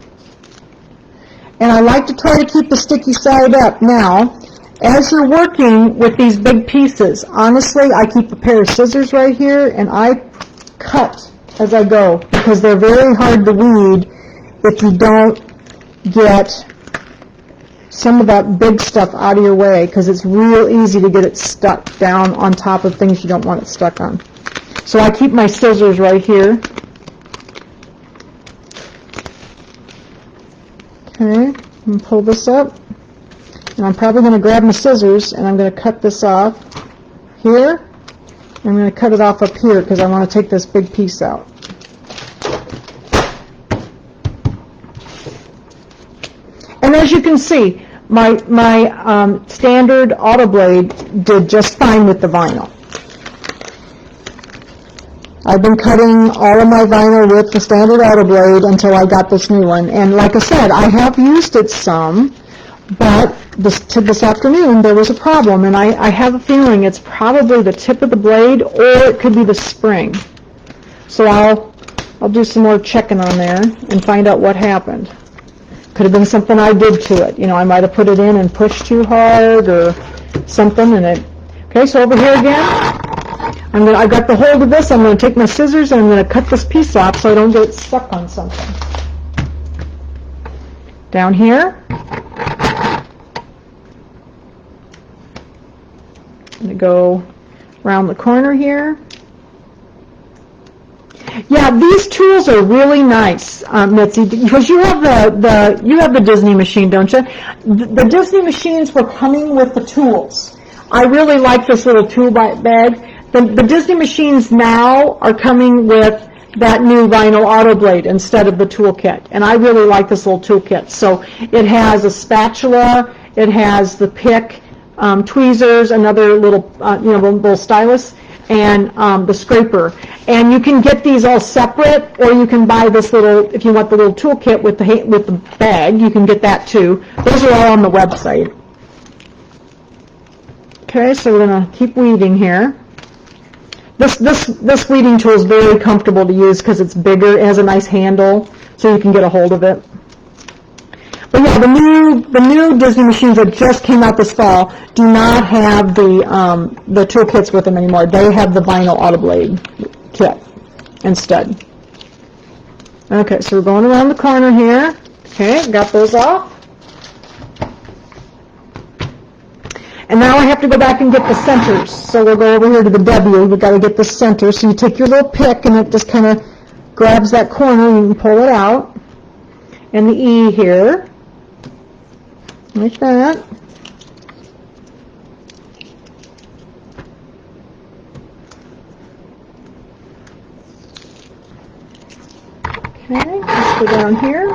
And I like to try to keep the sticky side up. Now, as you're working with these big pieces, honestly, I keep a pair of scissors right here, and I cut as I go, because they're very hard to weed if you don't get some of that big stuff out of your way, because it's real easy to get it stuck down on top of things you don't want it stuck on. So I keep my scissors right here. Okay, and pull this up. And I'm probably going to grab my scissors, and I'm going to cut this off here. I'm going to cut it off up here, because I want to take this big piece out. And as you can see, my standard auto blade did just fine with the vinyl. I've been cutting all of my vinyl with the standard auto blade until I got this new one. And like I said, I have used it some, but this afternoon there was a problem, and I have a feeling it's probably the tip of the blade, or it could be the spring. So I'll do some more checking on there and find out what happened. Could have been something I did to it. You know, I might have put it in and pushed too hard or something, and it. Okay, so over here again, I got the hold of this. I'm going to take my scissors and I'm going to cut this piece off so I don't get it stuck on something. Down here, I'm going to go around the corner here. Yeah, these tools are really nice, Mitzi, because you have the Disney machine, don't you? The Disney machines were coming with the tools. I really like this little tool bag. The Disney machines now are coming with that new vinyl auto blade instead of the toolkit, and I really like this little toolkit. So it has a spatula, it has the pick, tweezers, another little little stylus, and the scraper. And you can get these all separate, or you can buy this little, if you want the little toolkit with the bag, you can get that too. Those are all on the website. Okay, so we're going to keep weeding here. This weeding tool is very comfortable to use because it's bigger, it has a nice handle, so you can get a hold of it. But yeah, the new Disney machines that just came out this fall do not have the toolkits with them anymore. They have the vinyl auto blade kit instead. Okay, so we're going around the corner here. Okay, got those off. And now I have to go back and get the centers. So we'll go over here to the W. We've got to get the center. So you take your little pick, and it just kind of grabs that corner, and you can pull it out. And the E here, like that. Okay, let's go down here.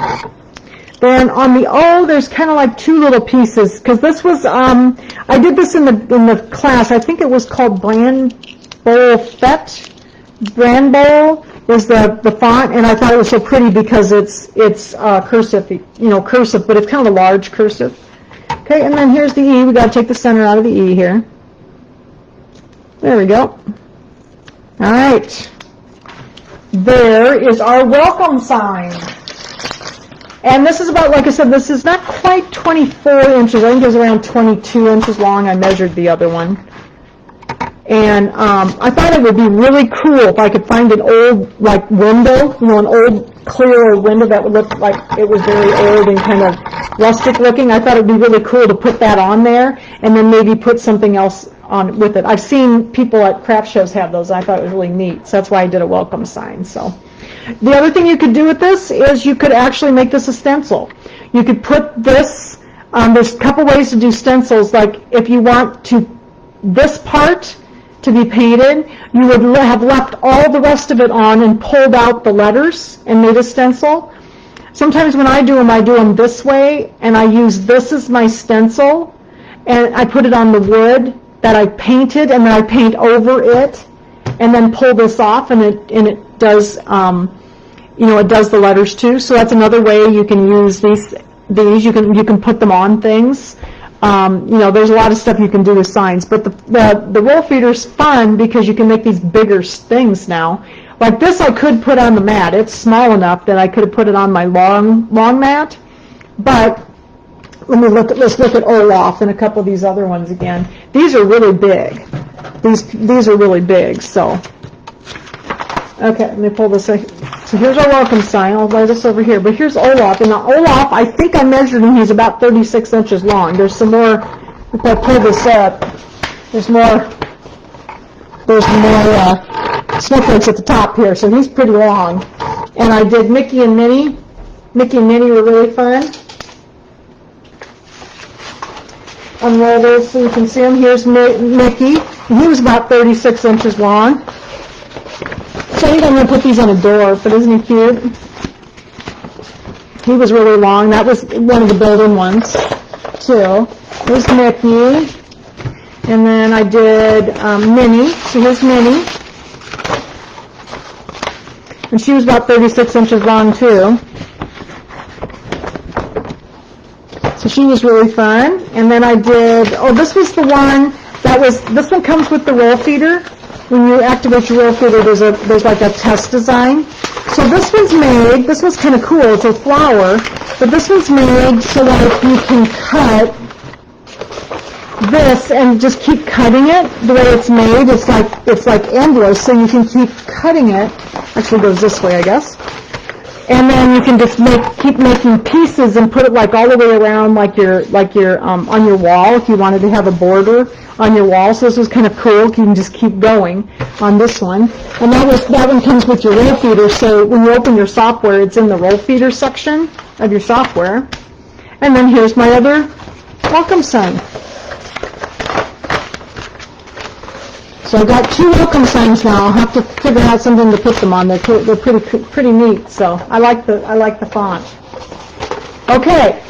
Then on the O, there's kind of like two little pieces, because this was, I did this in the class. I think it was called Brandbowl Fett. Brandbowl is the font, and I thought it was so pretty because it's cursive, cursive, but it's kind of a large cursive. Okay, and then here's the E. We got to take the center out of the E here. There we go. All right. There is our welcome sign. And this is about, like I said, this is not quite 24 inches. I think it was around 22 inches long. I measured the other one. And I thought it would be really cool if I could find an old, window, an old, clear old window that would look like it was very old and kind of rustic looking. I thought it would be really cool to put that on there and then maybe put something else on with it. I've seen people at craft shows have those. I thought it was really neat. So that's why I did a welcome sign. So the other thing you could do with this is you could actually make this a stencil. You could put this, there's a couple ways to do stencils. Like if you want this part to be painted, you would have left all the rest of it on and pulled out the letters and made a stencil. Sometimes when I do them this way, and I use this as my stencil, and I put it on the wood that I painted, and then I paint over it, and then pull this off, and it does, it does the letters too. So that's another way you can use these. You can put them on things. There's a lot of stuff you can do with signs, but the roll feeder's fun because you can make these bigger things now. Like this I could put on the mat. It's small enough that I could have put it on my long mat, but let's look at Olaf and a couple of these other ones again. These are really big. These are really big, so. Okay, let me pull this. So here's our welcome sign. I'll lay this over here. But here's Olaf. And now Olaf, I think I measured him. He's about 36 inches long. There's some more, if I pull this up, there's more snowflakes at the top here. So he's pretty long. And I did Mickey and Minnie. Mickey and Minnie were really fun. Unroll this so you can see him. Here's Mickey. He was about 36 inches long. So I think I'm going to put these on a door, but isn't he cute? He was really long. That was one of the built-in ones, too. Here's Mickey. And then I did Minnie. So here's Minnie. And she was about 36 inches long, too. So she was really fun. And then I did, this was the one this one comes with the roll feeder. When you activate your roll feeder, there's like a test design. So this was kind of cool. It's a flower, but this one's made so that you can cut this and just keep cutting it. The way it's made, it's like endless, so you can keep cutting it. Actually, it goes this way, I guess. And then you can just keep making pieces and put it like all the way around, like you're on your wall if you wanted to have a border on your wall. So this was kind of cool. You can just keep going on this one. And that one comes with your roll feeder. So when you open your software, it's in the roll feeder section of your software. And then here's my other welcome sign. So I got 2 welcome signs now. I'll have to figure out something to put them on. They're pretty neat. So I like the font. Okay.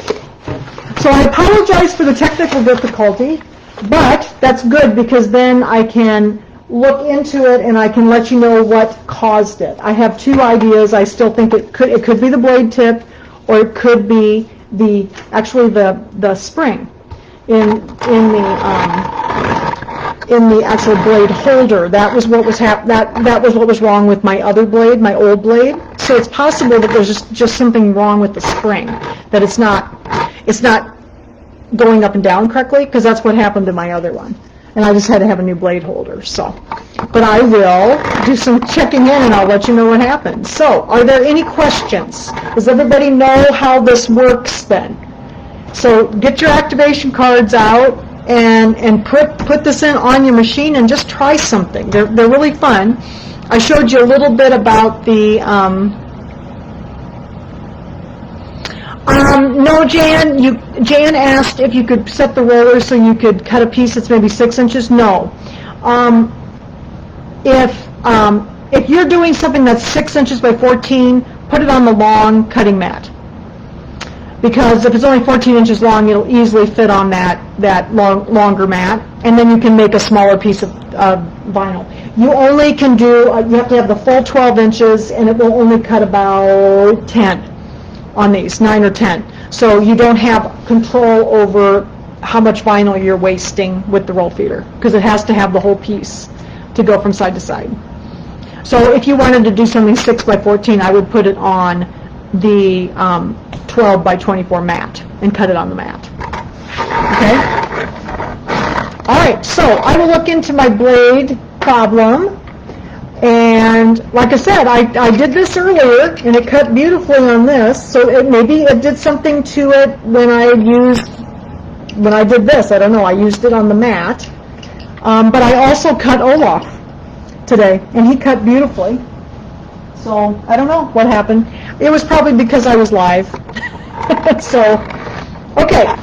So I apologize for the technical difficulty, but that's good because then I can look into it and I can let you know what caused it. I have 2 ideas. I still think it could be the blade tip, or it could be the spring in the actual blade holder. That was what was that was what was wrong with my other blade, my old blade. So it's possible that there's just something wrong with the spring, that it's not going up and down correctly, because that's what happened to my other one. And I just had to have a new blade holder. So, but I will do some checking in and I'll let you know what happens. So, are there any questions? Does everybody know how this works then? So get your activation cards out and put this in on your machine and just try something. They're really fun. I showed you a little bit about the no, Jan asked if you could set the roller so you could cut a piece that's maybe 6 inches. No. If you're doing something that's 6 inches by 14, put it on the long cutting mat. Because if it's only 14 inches long, it'll easily fit on that longer mat, and then you can make a smaller piece of vinyl. You only can do, you have to have the full 12 inches, and it will only cut about 10 on these, 9 or 10. So you don't have control over how much vinyl you're wasting with the roll feeder, because it has to have the whole piece to go from side to side. So if you wanted to do something 6 by 14, I would put it on the 12 by 24 mat and cut it on the mat. Okay? All right, so I will look into my blade problem. And like I said, I did this earlier, and it cut beautifully on this. So maybe it did something to it when I did this. I don't know. I used it on the mat. But I also cut Olaf today, and he cut beautifully. So I don't know what happened. It was probably because I was live. So, okay.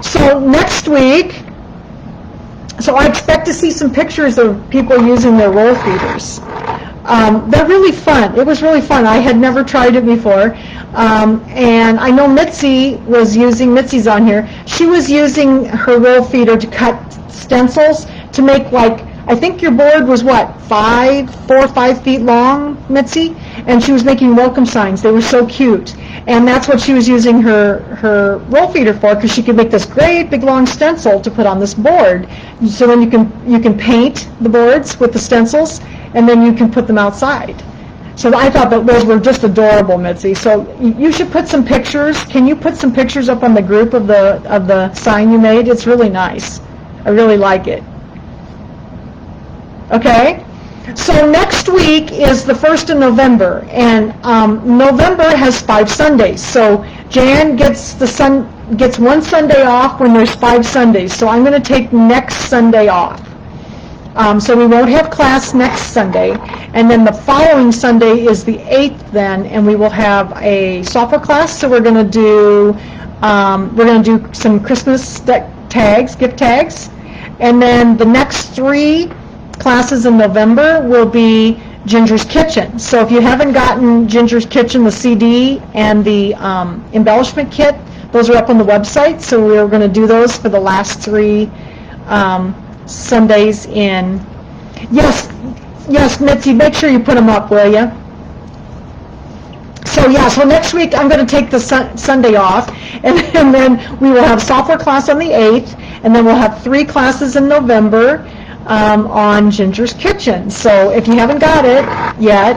So next week, so I expect to see some pictures of people using their roll feeders. They're really fun. It was really fun. I had never tried it before. And I know Mitzi's on here, she was using her roll feeder to cut stencils, to make like I think your board was what, 4 or 5 feet long, Mitzi? And she was making welcome signs. They were so cute. And that's what she was using her roll feeder for, because she could make this great big long stencil to put on this board. So then you can paint the boards with the stencils, and then you can put them outside. So I thought that those were just adorable, Mitzi. So you should put some pictures. Can you put some pictures up on the group of the sign you made? It's really nice. I really like it. Okay? So next week is the 1st of November, and November has 5 Sundays. So Jan gets one Sunday off when there's 5 Sundays. So I'm going to take next Sunday off. So we won't have class next Sunday, and then the following Sunday is the 8th then, and we will have a software class. So we're going to do some Christmas tags, gift tags, and then the next 3 classes in November will be Ginger's Kitchen. So if you haven't gotten Ginger's Kitchen, the CD and the embellishment kit, those are up on the website. So we're going to do those for the last 3 Sundays in. Yes, Mitzi, make sure you put them up, will you? So next week I'm going to take the Sunday off, and then we will have software class on the 8th, and then we'll have 3 classes in November on Ginger's Kitchen. So if you haven't got it yet,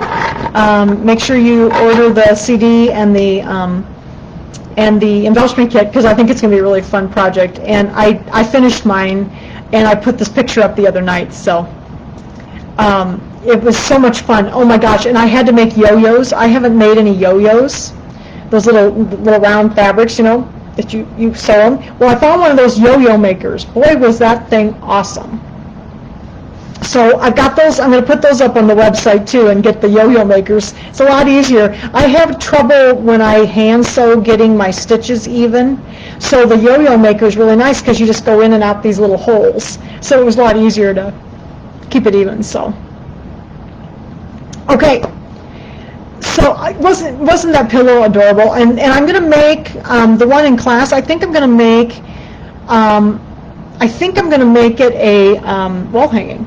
make sure you order the CD and the embellishment kit, because I think it's going to be a really fun project. And I finished mine, and I put this picture up the other night. So it was so much fun. Oh my gosh! And I had to make yo-yos. I haven't made any yo-yos. Those little round fabrics, that you sew them. Well, I found one of those yo-yo makers. Boy, was that thing awesome. So I've got those. I'm going to put those up on the website too and get the yo-yo makers. It's a lot easier. I have trouble when I hand sew getting my stitches even. So the yo-yo maker is really nice because you just go in and out these little holes. So it was a lot easier to keep it even. So okay. So wasn't that pillow adorable? And I'm going to make the one in class. I think I'm going to make it a wall hanging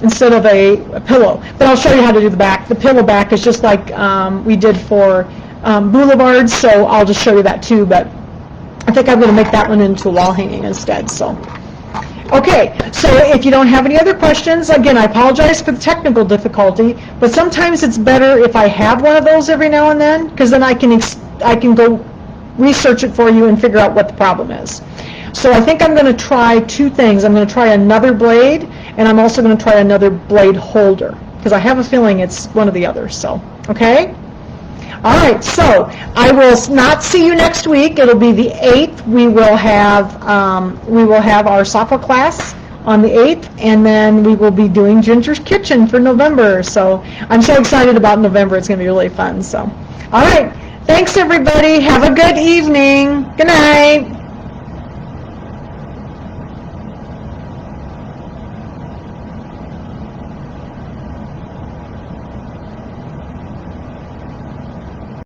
instead of a pillow. But I'll show you how to do the back. The pillow back is just like we did for boulevards, so I'll just show you that too. But I think I'm going to make that one into a wall hanging instead. So, okay, so if you don't have any other questions, again, I apologize for the technical difficulty, but sometimes it's better if I have one of those every now and then, because then I can go research it for you and figure out what the problem is. So I think I'm going to try 2 things. I'm going to try another blade, and I'm also going to try another blade holder, because I have a feeling it's one of the others. So, okay? All right, so I will not see you next week. It'll be the 8th. We will have our software class on the 8th, and then we will be doing Ginger's Kitchen for November. So I'm so excited about November. It's going to be really fun. So, all right, thanks everybody. Have a good evening. Good night.